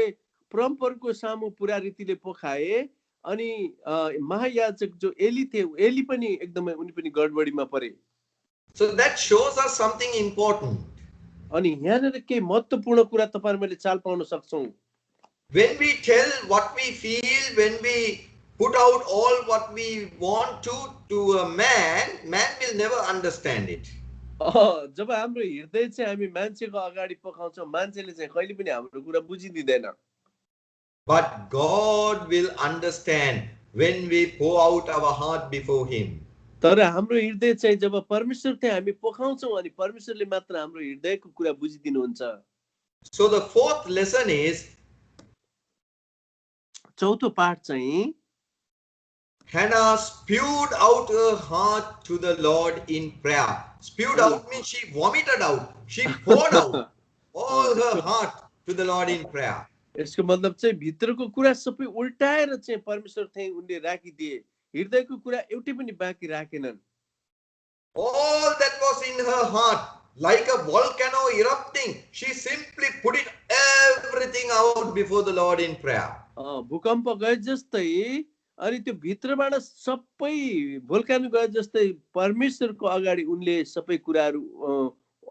परमप्रभुको सामु पुरा रीतिले पोखाए अनि महायाजक जो एली थिए, एली पनि एकदमै उनी पनि गडबडीमा परे। So that shows us something important. अनि यहाँनिर के महत्त्वपूर्ण कुरा तपाईहरु मैले चाल पाउन सक्छौं। When we tell what we feel, when we put out all what we want to a man will never understand it. जब हाम्रो हृदय चाहिँ हामी मान्छेको अगाडि पोखाउँछौं, मान्छेले चाहिँ कहिले पनि हाम्रो कुरा बुझिदिदैन। But God will understand when we pour out our heart before him. तर हाम्रो हृदय चाहिँ जब परमेश्वरले हामी पोखाउँछौं अनि परमेश्वरले मात्र हाम्रो हृदयको कुरा बुझिदिनुहुन्छ। So the fourth lesson is चौथो पाठ चाहिँ Hannah spewed out her heart to the Lord in prayer. Spewed out means she vomited out. She poured out all her heart to the Lord in prayer. यसको मतलब चाहिँ भित्रको कुरा सबै उल्टाएर चाहिँ परमेश्वर थे उनले राखिदिए, हृदयको कुरा एउटै पनि बाँकी राखेनन्। All that was in her heart, like a volcano erupting, she simply put it everything out before the Lord in prayer. भूकम्प गए जस्तै अनि त्यो भित्रबाट सबै भोल्कानो गए जस्तै परमेश्वरको अगाडि उनले सबै कुराहरू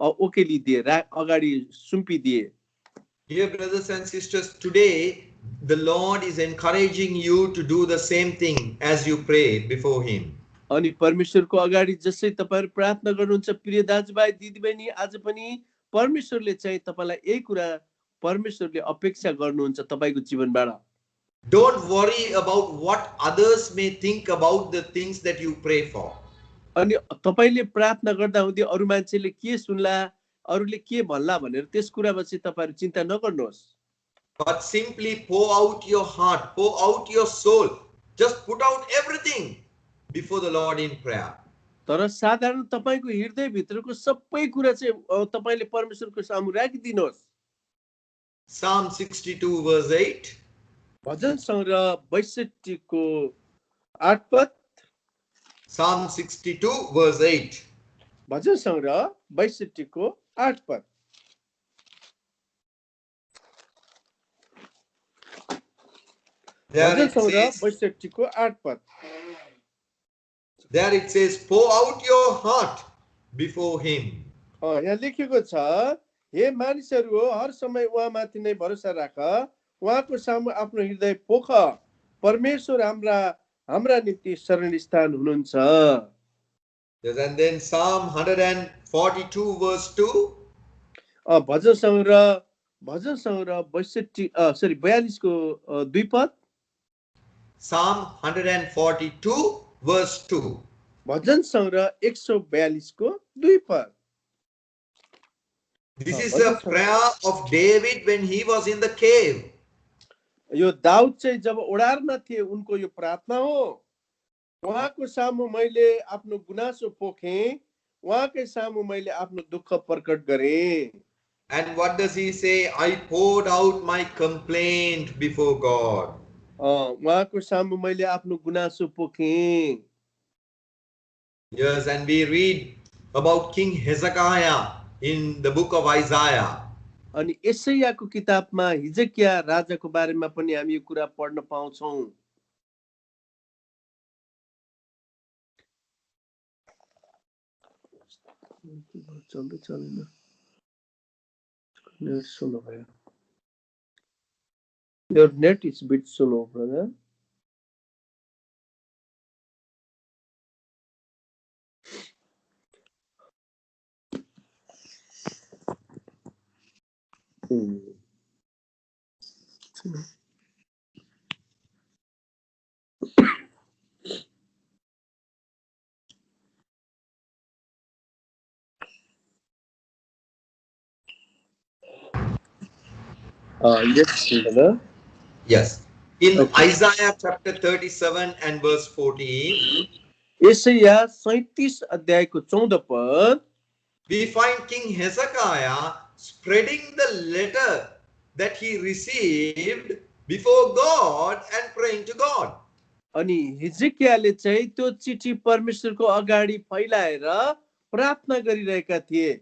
ओकेलिदिए, अगाडि सुम्पिदिए। Dear brothers and sisters, today the Lord is encouraging you to do the same thing as you pray before him. अनि परमेश्वरको अगाडि जसै तपाईहरु प्रार्थना गर्नुहुन्छ प्रिय दाजुभाइ दिदीबहिनी, आज पनि परमेश्वरले चाहिँ तपाईलाई यही कुरा परमेश्वरले अपेक्षा गर्नुहुन्छ तपाईको जीवनबाट। Don't worry about what others may think about the things that you pray for. अनि तपाईले प्रार्थना गर्दा हुँदै अरु मान्छेले के सुन्ला, अरुले के भन्ला भनेर त्यस कुरामा चाहिँ तपाईहरु चिन्ता नगर्नुहोस्। But simply pour out your heart, pour out your soul. Just put out everything before the Lord in prayer. तर साधारण तपाईको हृदय भित्रको सबै कुरा चाहिँ तपाईले परमेश्वरको सामु राखिदिनुहोस्। Psalm 62 verse 8. भजन संग्रह 62 को 8 पद Psalm 62 verse 8. भजन संग्रह 62 को 8 पद There भजन it संग्रह says, 62 को 8 पद pour out your heart before him. यहाँ लेखेको छ, हे मानिसहरू हो, हर समय उहाँमाथि नै भरोसा राख, उहाँको सामु आफ्नो हृदय पोख, परमेश्वर हाम्रा निम्ति शरणस्थान हुनुहुन्छ। Yes, and then Psalm 142 verse 2. भजन संग्रह 42 को 2 पद Psalm 142 verse 2. भजन संग्रह 142 को 2 पद This is the prayer of David when he was in the cave. यो दाउद चाहिँ जब ओडारमा थिए उनको यो प्रार्थना हो। उहाँको सामु मैले आफ्नो गुनासो पोखे, उहाँकै सामु मैले आफ्नो दुःख प्रकट गरे। And what does he say? I poured out my complaint before God. उहाँको सामु मैले आफ्नो गुनासो पोखे। Yes, and we read about King Hezekiah in the book of Isaiah. अनि यशायाको किताबमा हिजकिया राजाको बारेमा पनि हामी यो कुरा पढ्न पाउँछौं। Your net is a bit slow, brother. Yes, brother. Yes. In Isaiah chapter 37 and verse 14, यशाया 37 अध्यायको 14 पद we find King Hezekiah spreading the letter that he received before God and praying to God. अनि हिजकियाले चाहिँ त्यो चिठी परमेश्वरको अगाडि फैलाएर प्रार्थना गरिरहेका थिए।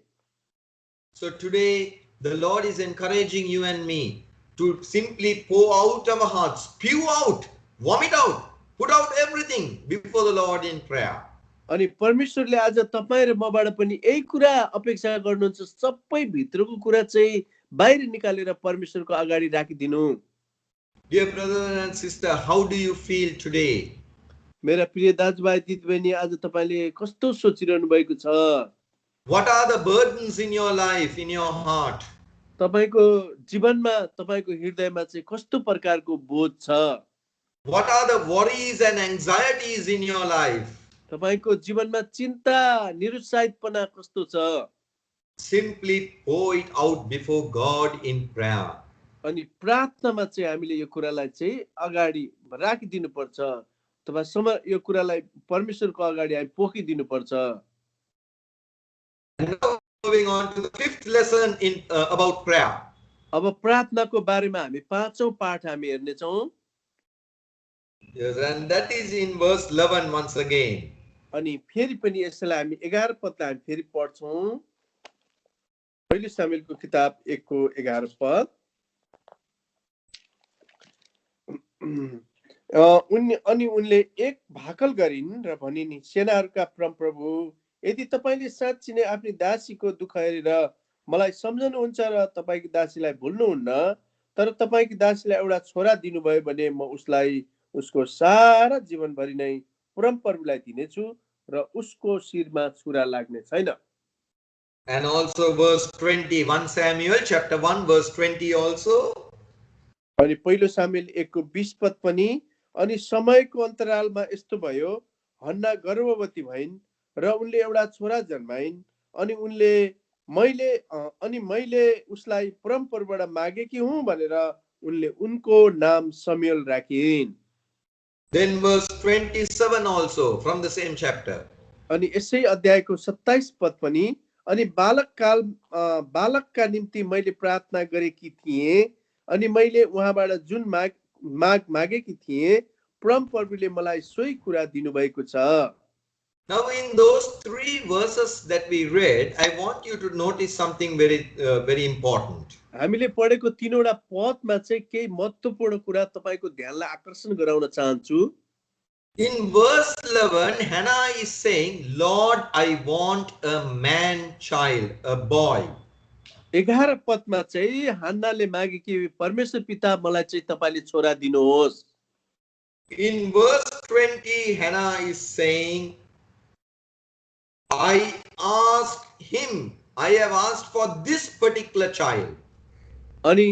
So today the Lord is encouraging you and me to simply pour out our hearts, spew out, vomit out, put out everything before the Lord in prayer. अनि परमेश्वरले आज तपाई र मबाट पनि यही कुरा अपेक्षा गर्नुहुन्छ, सबै भित्रको कुरा चाहिँ बाहिर निकालेर परमेश्वरको अगाडि राखिदिनु। Dear brother and sister, how do you feel today? मेरा प्रिय दाजुभाइ दिदीबहिनी, आज तपाईले कस्तो सोचिरहनु भएको छ? What are the burdens in your life, in your heart? तपाईको जीवनमा, तपाईको हृदयमा चाहिँ कस्तो प्रकारको बोझ छ? What are the worries and anxieties in your life? तपाईको जीवनमा चिन्ता, निरुत्साहितपना कस्तो छ? Simply pour it out before God in prayer. अनि प्रार्थनामा चाहिँ हामीले यो कुरालाई चाहिँ अगाडि राखिदिनु पर्छ, अथवा यो कुरालाई परमेश्वरको अगाडि हामी पोखिदिनु पर्छ। And now moving on to the fifth lesson in about prayer. अब प्रार्थनाको बारेमा हामी पाँचौं पाठ हामी हेर्ने छौं। Yes, and that is in verse 11 once again. अनि फेरि पनि यसलाई हामी 11 पदलाई हामी फेरि पढ्छौं। पहिलो सामुएलको किताब 1 को 11 पद। अनि उनले एक भाकल गरिन् र भनिन्, सेनाहरूका परमप्रभु, यदि तपाईले साँच्चै नै आफ्नो दासीको दुःख हेरेर मलाई सम्झनुहुन्छ र तपाईकी दासीलाई भुल्नुहुन्न, तर तपाईकी दासीलाई एउटा छोरा दिनुभयो भने म उसलाई उसको सारा जीवनभरि नै परमप्रभुलाई दिनेछु र उसको शिरमा छुरा लाग्ने छैन। And also verse 20, 1 Samuel chapter 1 verse 20 also. अनि पहिलो सामुएल 1 को 20 पद पनि, अनि समयको अन्तरालमा यस्तो भयो, हन्ना गर्भवती भइन् र उनले एउटा छोरा जन्माइन्, अनि मैले उसलाई परमप्रभुबाट मागेकी हुँ भनेर उनले उनको नाम शमूएल राखिन्। Then verse 27 also from the same chapter. अनि यसै अध्यायको 27 पद पनि, अनि बालकका निम्ति मैले प्रार्थना गरेकी थिएँ, अनि मैले उहाँबाट जुन माग मागेकी थिएँ परम प्रभुले मलाई सोही कुरा दिनुभएको छ। Now, in those 3 verses that we read, I want you to notice something very important. हामीले पढेको तीनवटा पदमा चाहिँ केही महत्त्वपूर्ण कुरा तपाईको ध्यानलाई आकर्षण गराउन चाहन्छु। In verse 11, Hannah is saying, Lord, I want a man child, a boy. 11 पदमा चाहिँ हन्नाले मागे कि परमेश्वर पिता मलाई चाहिँ तपाईले छोरा दिनुहोस्। In verse 20, Hannah is saying, I asked him, I have asked for this particular child. अनि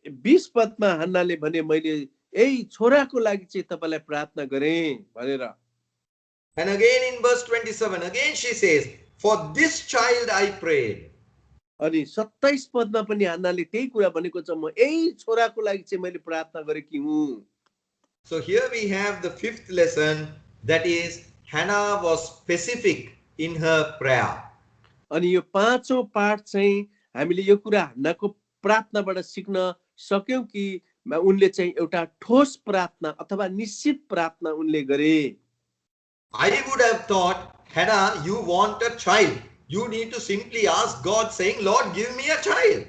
20 पदमा हन्नाले भने मैले यही छोराको लागि चाहिँ तपाईलाई प्रार्थना गरेँ भनेर। And again in verse 27, again she says, for this child I prayed. अनि 27 पदमा पनि हन्नाले त्यही कुरा भनेको छ, म यही छोराको लागि चाहिँ मैले प्रार्थना गरेकी हुँ। So here we have the 5th lesson, that is Hannah was specific in her prayer. अनि यो पाँचौं पाठ चाहिँ हामीले यो कुरा हन्नाको प्रार्थनाबाट सिक्न सक्यौं कि उनले चाहिँ एउटा ठोस प्रार्थना अथवा निश्चित प्रार्थना उनले गरे। I would have thought, Hannah, you want a child. You need to simply ask God saying, Lord, give me a child.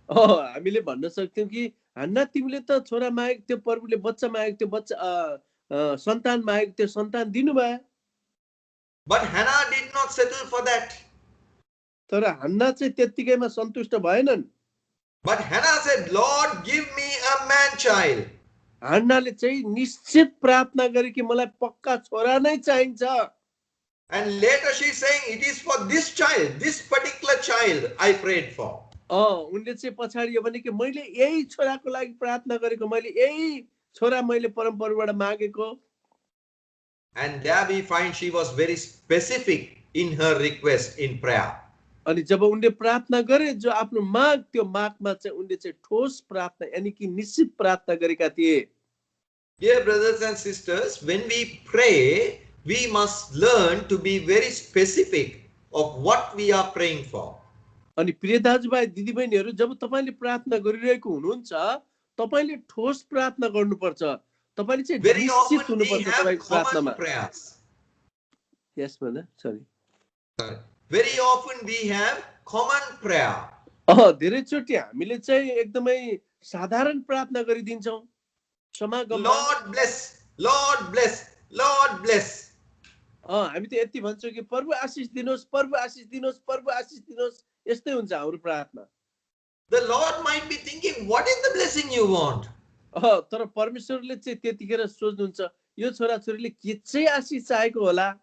हामीले भन्न सक्थ्यौं कि हन्ना तिमीले त छोरा मागेको थियो, प्रभुले बच्चा मागेको थियो, बच्चा सन्तान मागेको थियो, सन्तान दिनुभयो। But Hannah did not settle for that. तर हन्ना चाहिँ त्यतिकैमा सन्तुष्ट भएनन्। But Hannah said, Lord, give me a man child. हन्नाले चाहिँ निश्चित प्रार्थना गरे कि मलाई पक्का छोरा नै चाहिन्छ। And later she is saying, it is for this child, this particular child I prayed for. उनले चाहिँ पछाडि यो भने कि मैले यही छोराको लागि प्रार्थना गरेको, मैले यही छोरा मैले परमप्रभुबाट मागेको। And there we find she was very specific in her request in prayer. अनि जब उनले प्रार्थना गरे, जो आफ्नो माग, त्यो मागमा चाहिँ उनले चाहिँ ठोस प्रार्थना यानी कि निश्चित प्रार्थना गरेका थिए। Dear brothers and sisters, when we pray, we must learn to be very specific of what we are praying for. अनि प्रिय दाजुभाइ दिदीबहिनीहरू, जब तपाईले प्रार्थना गरिरहेको हुनुहुन्छ, तपाईले ठोस प्रार्थना गर्नुपर्छ। तपाईले चाहिँ Very निश्चित often we हुनुपर्छ have तपाईको प्रार्थनामा। common prayers. यस भन्दा sorry. Very often we have common prayer. धेरैचोटि हामीले चाहिँ एकदमै साधारण प्रार्थना गरिदिन्छौँ समागममा। Lord bless, Lord bless, Lord bless. हामी त यति भन्छौँ कि प्रभु आशीष दिनुहोस्, प्रभु आशीष दिनुहोस्, प्रभु आशीष दिनुहोस्, यस्तै हुन्छ हाम्रो प्रार्थना। The Lord might be thinking, what is the blessing you want? तर परमेश्वरले चाहिँ त्यतिखेर सोच्नुहुन्छ, यो छोराछोरीले के चाहिँ आशीष चाहेको होला।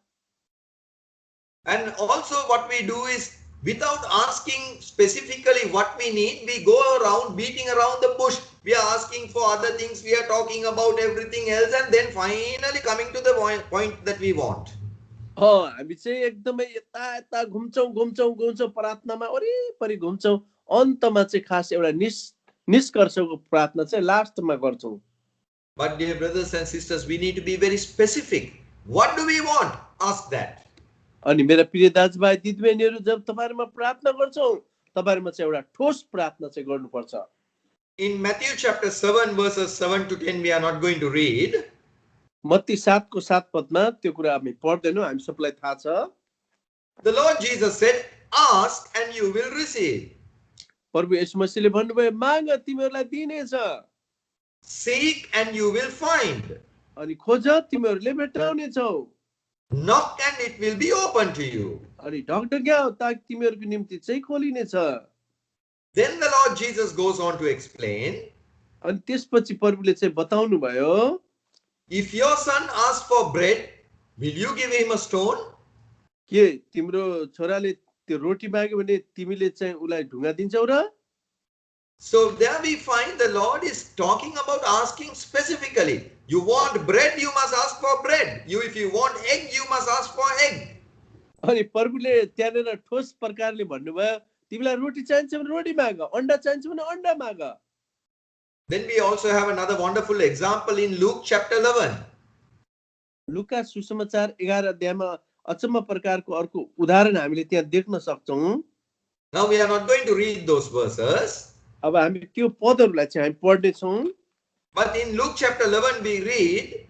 And also what we do is, without asking specifically what we need, we go around beating around the bush. We are asking for other things, we are talking about everything else, and then finally coming to the point that we want. हामी चाहिँ एकदमै यता यता घुम्छौँ प्रार्थनामा वरिपरि घुम्छौँ, अन्तमा चाहिँ खास एउटा निष्कर्षको प्रार्थना चाहिँ लास्टमा गर्छौँ। But dear brothers and sisters, we need to be very specific. What do we want? Ask that. अनि मेरा प्रिय दाजुभाइ दिदीबहिनीहरू, जब तपाईहरुमा प्रार्थना गर्छौँ, तपाईहरुमा चाहिँ एउटा ठोस प्रार्थना चाहिँ गर्नुपर्छ। In Matthew chapter 7 verses 7 to 10 we are not going to read. Matthew 7 को 7 पदमा त्यो कुरा हामी पढ्दैनौँ, हामी सबैलाई थाहा छ। The Lord Jesus said, ask and you will receive. प्रभु येशू मसीहले भन्नुभयो, माग तिमीहरूलाई दिइनेछ। Seek and you will find. अनि खोज तिमीहरूले भेट्टाउनेछौ। Knock and it will be open to you. अनि ढकढक्याउ ताकि तिमीहरूको निम्ति चाहिँ खोलिनेछ। Then the Lord Jesus goes on to explain. अनि त्यसपछि प्रभुले चाहिँ बताउनु भयो, if your son asks for bread, will you give him a stone? के तिम्रो छोराले त्यो रोटी माग्यो भने तिमीले चाहिँ उलाई ढुङ्गा दिन्छौ र? So there we find the Lord is talking about asking specifically. You want bread, you must ask for bread. If you want egg, you must ask for egg. अनि प्रभुले त्यहाँनेर ठोस प्रकारले भन्नुभयो, तिमीलाई रोटी चाहिन्छ भने रोटी माग, अन्डा चाहिन्छ भने अन्डा माग। Then we also have another wonderful example in Luke chapter 11. लुका सुसमाचार 11 अध्यायमा अचम्म प्रकारको अर्को उदाहरण हामीले त्यहाँ देख्न सक्छौं। Now we are not going to read those verses. अब हामी त्यो पदहरूलाई चाहिँ हामी पढ्ने छौं। But in Luke chapter 11 we read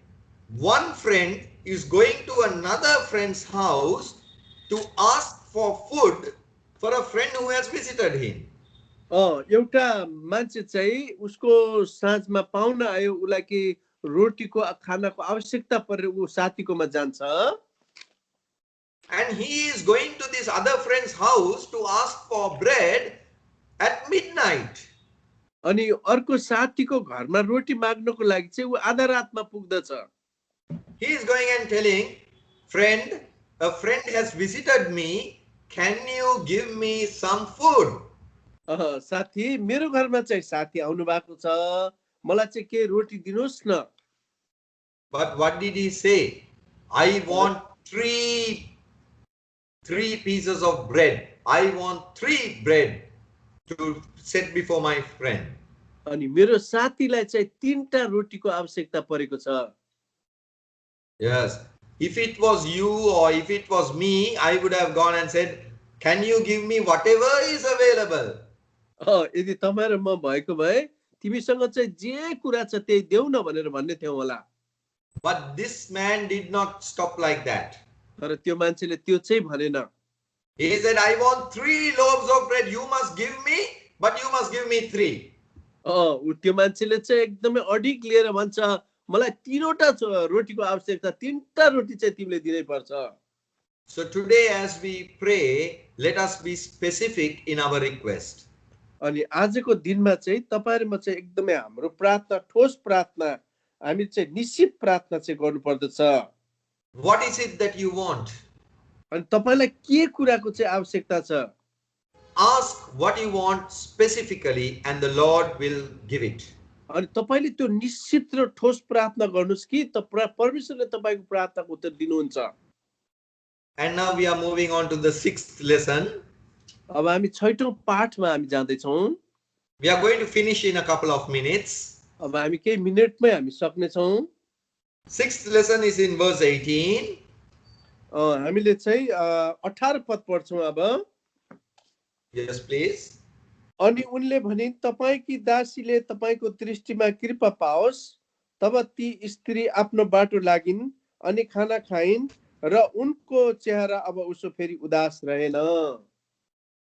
one friend is going to another friend's house to ask for food for a friend who has visited him. एउटा मान्छे चाहिँ उसको साँझमा पाहुना आयो, उसलाई कि रोटीको खानाको आवश्यकता परेर ऊ साथीकोमा जान्छ And he is going to this other friend's house to ask for bread at midnight. अनि अर्को साथीको घरमा रोटी माग्नको लागि चाहिँ ऊ आधा रातमा पुग्दछ. He is going and telling, friend, a friend has visited me. Can you give me some food? साथी, मेरो घरमा चाहिँ साथी आउनु भएको छ, मलाई चाहिँ के रोटी दिनुहोस् न. But what did he say? I want three pieces of bread. I want 3 bread to set before my friend. अनि मेरो साथीलाई चाहिँ 3टा रोटीको आवश्यकता परेको छ. Yes. If it was you or if it was me, I would have gone and said, can you give me whatever is available? यदि तपाईँ र म भएको भए तिमीसँग चाहिँ जे कुरा छ त्यही देऊ न भनेर भन्ने थियौ होला. But this man did not stop like that. तर त्यो मान्छेले त्यो चाहिँ भनेन. He said, I want 3 loaves of bread. You must give me, but you must give me 3. त्यो मान्छेले चाहिँ एकदमै अडिक लिएर भन्छ, मलाई 3वटा रोटीको आवश्यकता, 3टा रोटी चाहिँ तिमीले दिनै पर्छ. So today as we pray, let us be specific in our request. अनि आजको दिनमा चाहिँ तपाईँ र म चाहिँ एकदमै हाम्रो प्रार्थना, ठोस प्रार्थना, हामी चाहिँ निश्चित प्रार्थना चाहिँ गर्नुपर्दछ. What is it that you want? अनि तपाईलाई के कुराको चाहिँ आवश्यकता छ? Ask what you want specifically and the Lord will give it. अनि तपाईले त्यो निश्चित र ठोस प्रार्थना गर्नुस् कि परमेश्वरले तपाईको प्रार्थनाको उत्तर दिनुहुन्छ. And now we are moving on to the 6th lesson. अब हामी 6औं पाठमा हामी जाँदै छौं. We are going to finish in a couple of minutes. अब हामी केही मिनेटमै हामी सक्ने छौं. 6th lesson is in verse 18. हामीले चाहिँ 18 पद पढ्छौं अब. Yes, please. अनि उनले भनिन्, तपाईकी दासीले तपाईको दृष्टिमा कृपा पाओस्. तब ती स्त्री आफ्नो बाटो लागिन् अनि खाना खाइन् र उनको चेहरा अब उसो फेरि उदास रहेन.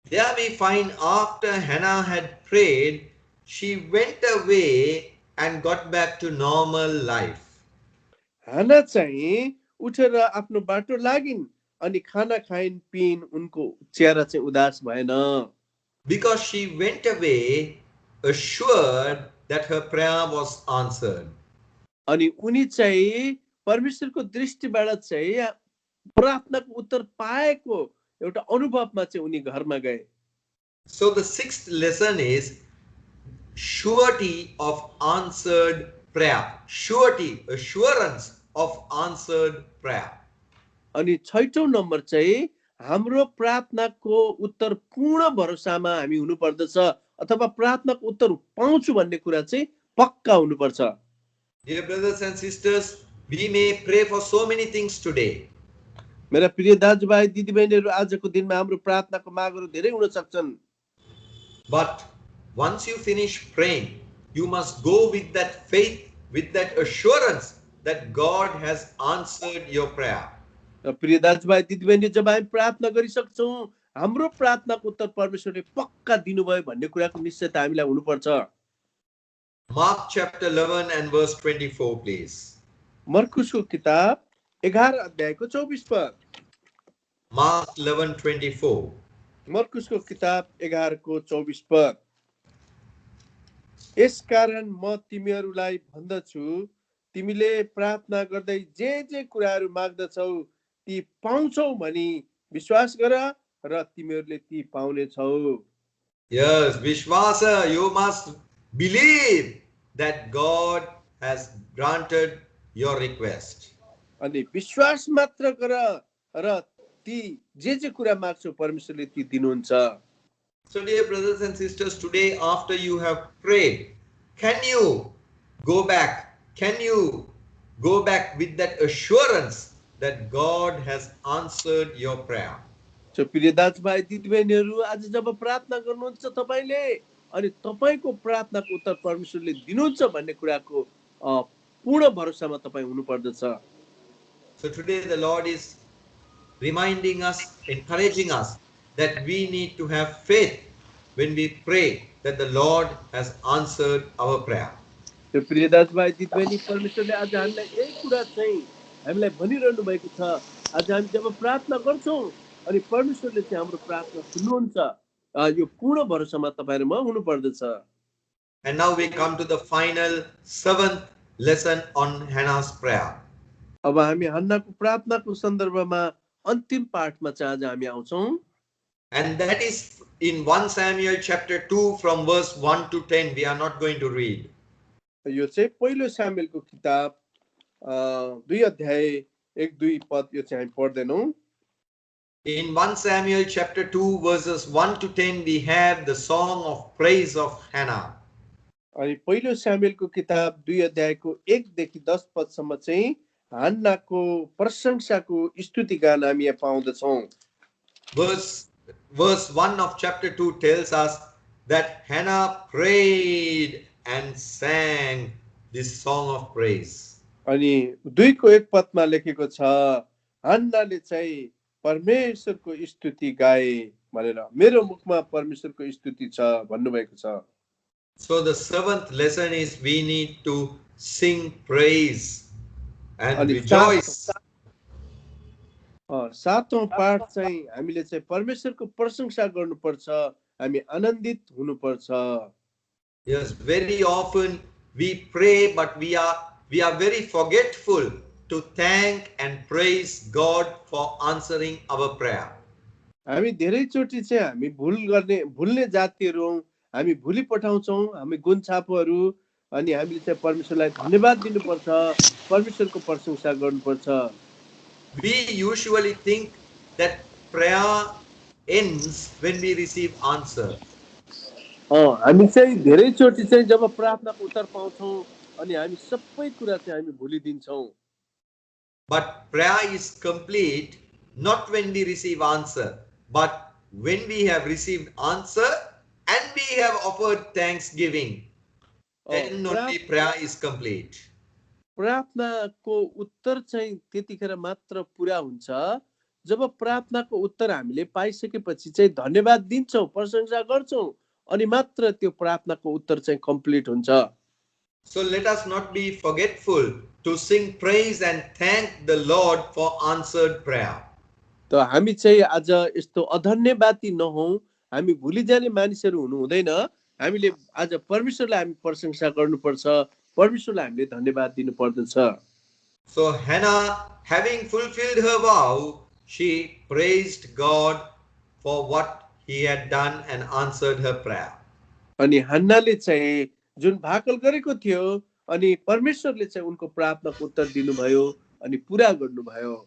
There we find after Hannah had prayed, she went away and got back to normal life. हाना चाहिँ उठेर आफ्नो बाटो लागिन् अनि खाना खाइन् पिइन्, उनको चेहरा चाहिँ उदास भएन. Because she went away assured that her prayer was answered. अनि उनी चाहिँ परमेश्वरको दृष्टिबाट चाहिँ प्रार्थनाको उत्तर पाएको एउटा अनुभवमा चाहिँ उनी घरमा गए. So the 6th lesson is surety of answered prayer. Surety, assurance of answered prayer. अनि 6औं नम्बर चाहिँ हाम्रो प्रार्थनाको उत्तर पूर्ण भरोसामा हामी हुनुपर्दछ अथवा प्रार्थनाको उत्तर पाउँछु भन्ने कुरा चाहिँ पक्का हुनुपर्छ. Dear brothers and sisters, we may pray for so many things today. मेरा प्रिय दाजुभाइ दिदीबहिनीहरू, आजको दिनमा हाम्रो प्रार्थनाको मागहरू धेरै हुन सक्छन्. But once you finish praying, you must go with that faith, with that assurance that God has answered your prayer. प्रिय दाजुभाइ दिदीबहिनी, जब हामी प्रार्थना गरिसक्छौँ, हाम्रो प्रार्थनाको उत्तर परमेश्वरले पक्का दिनुभयो भन्ने कुराको निश्चयता हामीलाई हुनुपर्छ. Mark chapter 11 and verse 24, please. मर्कुसको किताब 11 अध्यायको 24 पद. Mark 11:24. मर्कुसको किताब 11 को 24 पद. यसकारण म तिमीहरूलाई भन्दछु, तिमीले प्रार्थना गर्दै जे जे कुराहरू माग्दछौ ती पाउँछौ भनी विश्वास गर र तिमीहरूले ती पाउने छौ. Yes, Vishwasa, you must believe that God has granted your request. अनि विश्वास मात्र गर र ती जे जे कुरा माग्छौ परमेश्वरले ती दिनुहुन्छ. So dear brothers and sisters, today after you have prayed, can you go back? Can you go back with that assurance that God has answered your prayer? So प्रिय दाजुभाइ दिदीबहिनीहरू, आज जब प्रार्थना गर्नुहुन्छ तपाईले अनि तपाईको प्रार्थनाको उत्तर परमेश्वरले दिनुहुन्छ भन्ने कुराको पूर्ण भरोसामा तपाई हुनुपर्दछ। So today the Lord is reminding us, encouraging us that we need to have faith when we pray that the Lord has answered our prayer. त्यो प्रिय दाजुभाइ दिदीबहिनी, परमेश्वरले आज हामीलाई यही कुरा चाहिँ हामीलाई भनिरहनु भएको छ। आज हामी जब प्रार्थना गर्छौं अनि परमेश्वरले चाहिँ हाम्रो प्रार्थना सुन्नुहुन्छ, यो पूर्ण भरोसामा तपाईहरु म हुनुपर्दछ। And now we come to the final 7th lesson on Hannah's prayer. अब हामी हन्नाको प्रार्थनाको सन्दर्भमा अन्तिम पाठमा चाहिँ आज हामी आउँछौं। And that is in 1 Samuel chapter 2 from verse 1 to 10. We are not going to read. यो चाहिँ पहिलो सामुएलको किताब 2 अध्याय 1-2 पद यो चाहिँ हामी पढ्दैनौं। In 1 Samuel chapter 2 verses 1 to 10 we have the song of praise of Hannah. अनि पहिलो सामुएलको किताब 2 अध्यायको 1 देखि 10 पदसम्म चाहिँ हन्नाको प्रशंसाको स्तुति गान हामी यहाँ पाउँदछौं। Verse 1 of chapter 2 tells us that Hannah prayed and sang this song of praise. अनि 2 को 1 पदमा लेखेको छ, हन्नाले चाहिँ परमेश्वरको स्तुति गाए भनेर, मेरो मुखमा परमेश्वरको स्तुति छ भन्नुभएको छ। So the 7th lesson is we need to sing praise and rejoice. सातौं पाठ चाहिँ हामीले चाहिँ परमेश्वरको प्रशंसा गर्नुपर्छ, हामी आनन्दित हुनुपर्छ। Yes, very often we pray but we are very forgetful to thank and praise God for answering our prayer. हामी धेरै चोटी चाहिँ हामी भुल्ने जातिहरु हौं, हामी भुली पठाउँछौं हामी गुणछापहरू, अनि हामीले चाहिँ परमेश्वरलाई धन्यवाद दिनुपर्छ, परमेश्वरको प्रशंसा गर्नुपर्छ। We usually think that prayer ends when we receive answer. हामी चाहिँ धेरै चोटी चाहिँ जब प्रार्थनाको उत्तर पाउँछौं अनि हामी सबै कुरा चाहिँ हामी भुलिदिन्छौं। But prayer is complete not when we receive answer, but when we have received answer and we have offered thanksgiving. Then only prayer is complete. प्रार्थनाको उत्तर चाहिँ त्यतिखेर मात्र पूरा हुन्छ जब प्रार्थनाको उत्तर हामीले पाइसकेपछि चाहिँ धन्यवाद दिन्छौं, प्रशंसा गर्छौं, अनि मात्र त्यो प्रार्थनाको उत्तर चाहिँ कम्प्लिट हुन्छ। So let us not be forgetful to sing praise and thank the Lord for answered prayer. त हामी चाहिँ आज यस्तो अधन्यवादी नहौं, हामी भुलि जाने मानिसहरू हुनु हुँदैन। हामीले आज परमेश्वरलाई हामी प्रशंसा गर्नुपर्छ, परमेश्वरलाई हामीले धन्यवाद दिनुपर्दछ। So Hannah, having fulfilled her vow, she praised God for what he had done and answered her prayer. अनि हन्नाले चाहिँ जुन भाकल गरेको थियो अनि परमेश्वरले चाहिँ उनको प्रार्थनाको उत्तर दिनुभयो अनि पूरा गर्नुभयो।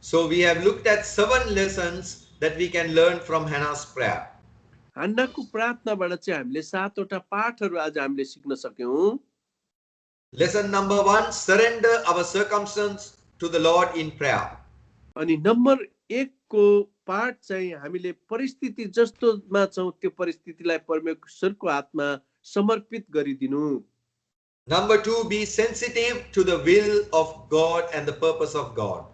So we have looked at 7 lessons that we can learn from Hannah's prayer. हन्नाको प्रार्थनाबाट चाहिँ हामीले 7 वटा पाठहरू आज हामीले सिक्न सक्यौं। Lesson number 1, surrender our circumstance to the Lord in prayer. अनि नम्बर 1 को पाठ चाहिँ हामीले परिस्थिति जस्तोमा छौं त्यो परिस्थितिलाई परमेश्वरको हातमा समर्पित गरिदिनु। Number 2, be sensitive to the will of God and the purpose of God.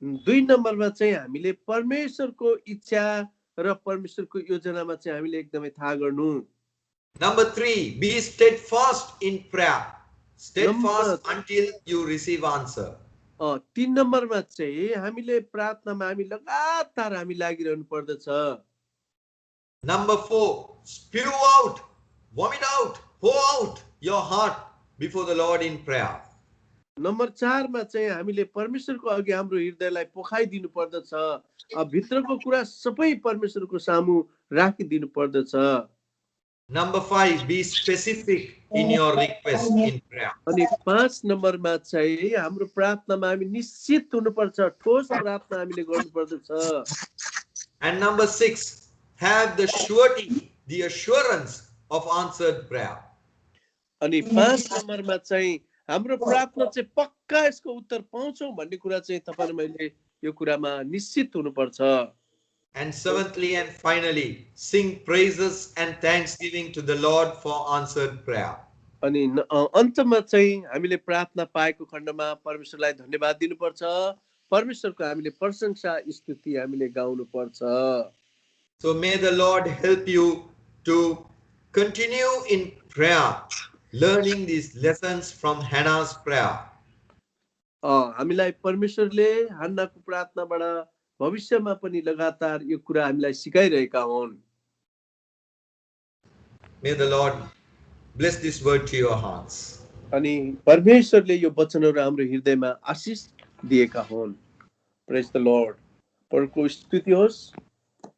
2 नम्बरमा चाहिँ हामीले परमेश्वरको इच्छा र परमेश्वरको योजनामा चाहिँ हामीले एकदमै थाहा गर्नु। Number 3, be steadfast in prayer. Steadfast until you receive answer. 3 नम्बरमा चाहिँ हामीले प्रार्थनामा हामी लगातार हामी लागिरहनु पर्दछ। Number 4, spew out, vomit out, pour out your heart before the Lord in prayer. Number 4 मा चाहिँ हामीले परमेश्वरको अघि हाम्रो हृदयलाई पोखाइदिनु पर्दछ, भित्रको कुरा सबै परमेश्वरको सामु राखिदिनु पर्दछ। Number 5, be specific in your request in prayer. अनि 5 नम्बरमा चाहिँ हाम्रो प्रार्थनामा हामी निश्चित हुनुपर्छ, ठोस प्रार्थना हामीले गर्नुपर्दछ। And number 6, have the surety, the assurance of answered prayer. अनि 5 नम्बरमा चाहिँ हाम्रो प्रार्थना चाहिँ पक्का यसको उत्तर पाउँछौं भन्ने कुरा चाहिँ तपाईले मैले यो कुरामा निश्चित हुनुपर्छ। And seventhly and finally, sing praises and thanksgiving to the Lord for answered prayer. अनि अन्तमा चाहिँ हामीले प्रार्थना पाएको खण्डमा परमेश्वरलाई धन्यवाद दिनुपर्छ, परमेश्वरको हामीले प्रशंसा स्तुति हामीले गाउनु पर्छ। So may the Lord help you to continue in prayer, learning these lessons from Hannah's prayer. हामीलाई परमेश्वरले हन्नाको प्रार्थनाबाट भविष्यमा पनि लगातार यो कुरा हामीलाई सिकाइरहेका हुन्। May the Lord bless this word to your hearts. अनि परमेश्वरले यो वचनहरू हाम्रो हृदयमा आशीष दिएका हुन्। प्रेज द लर्ड। परको स्तुति होस्।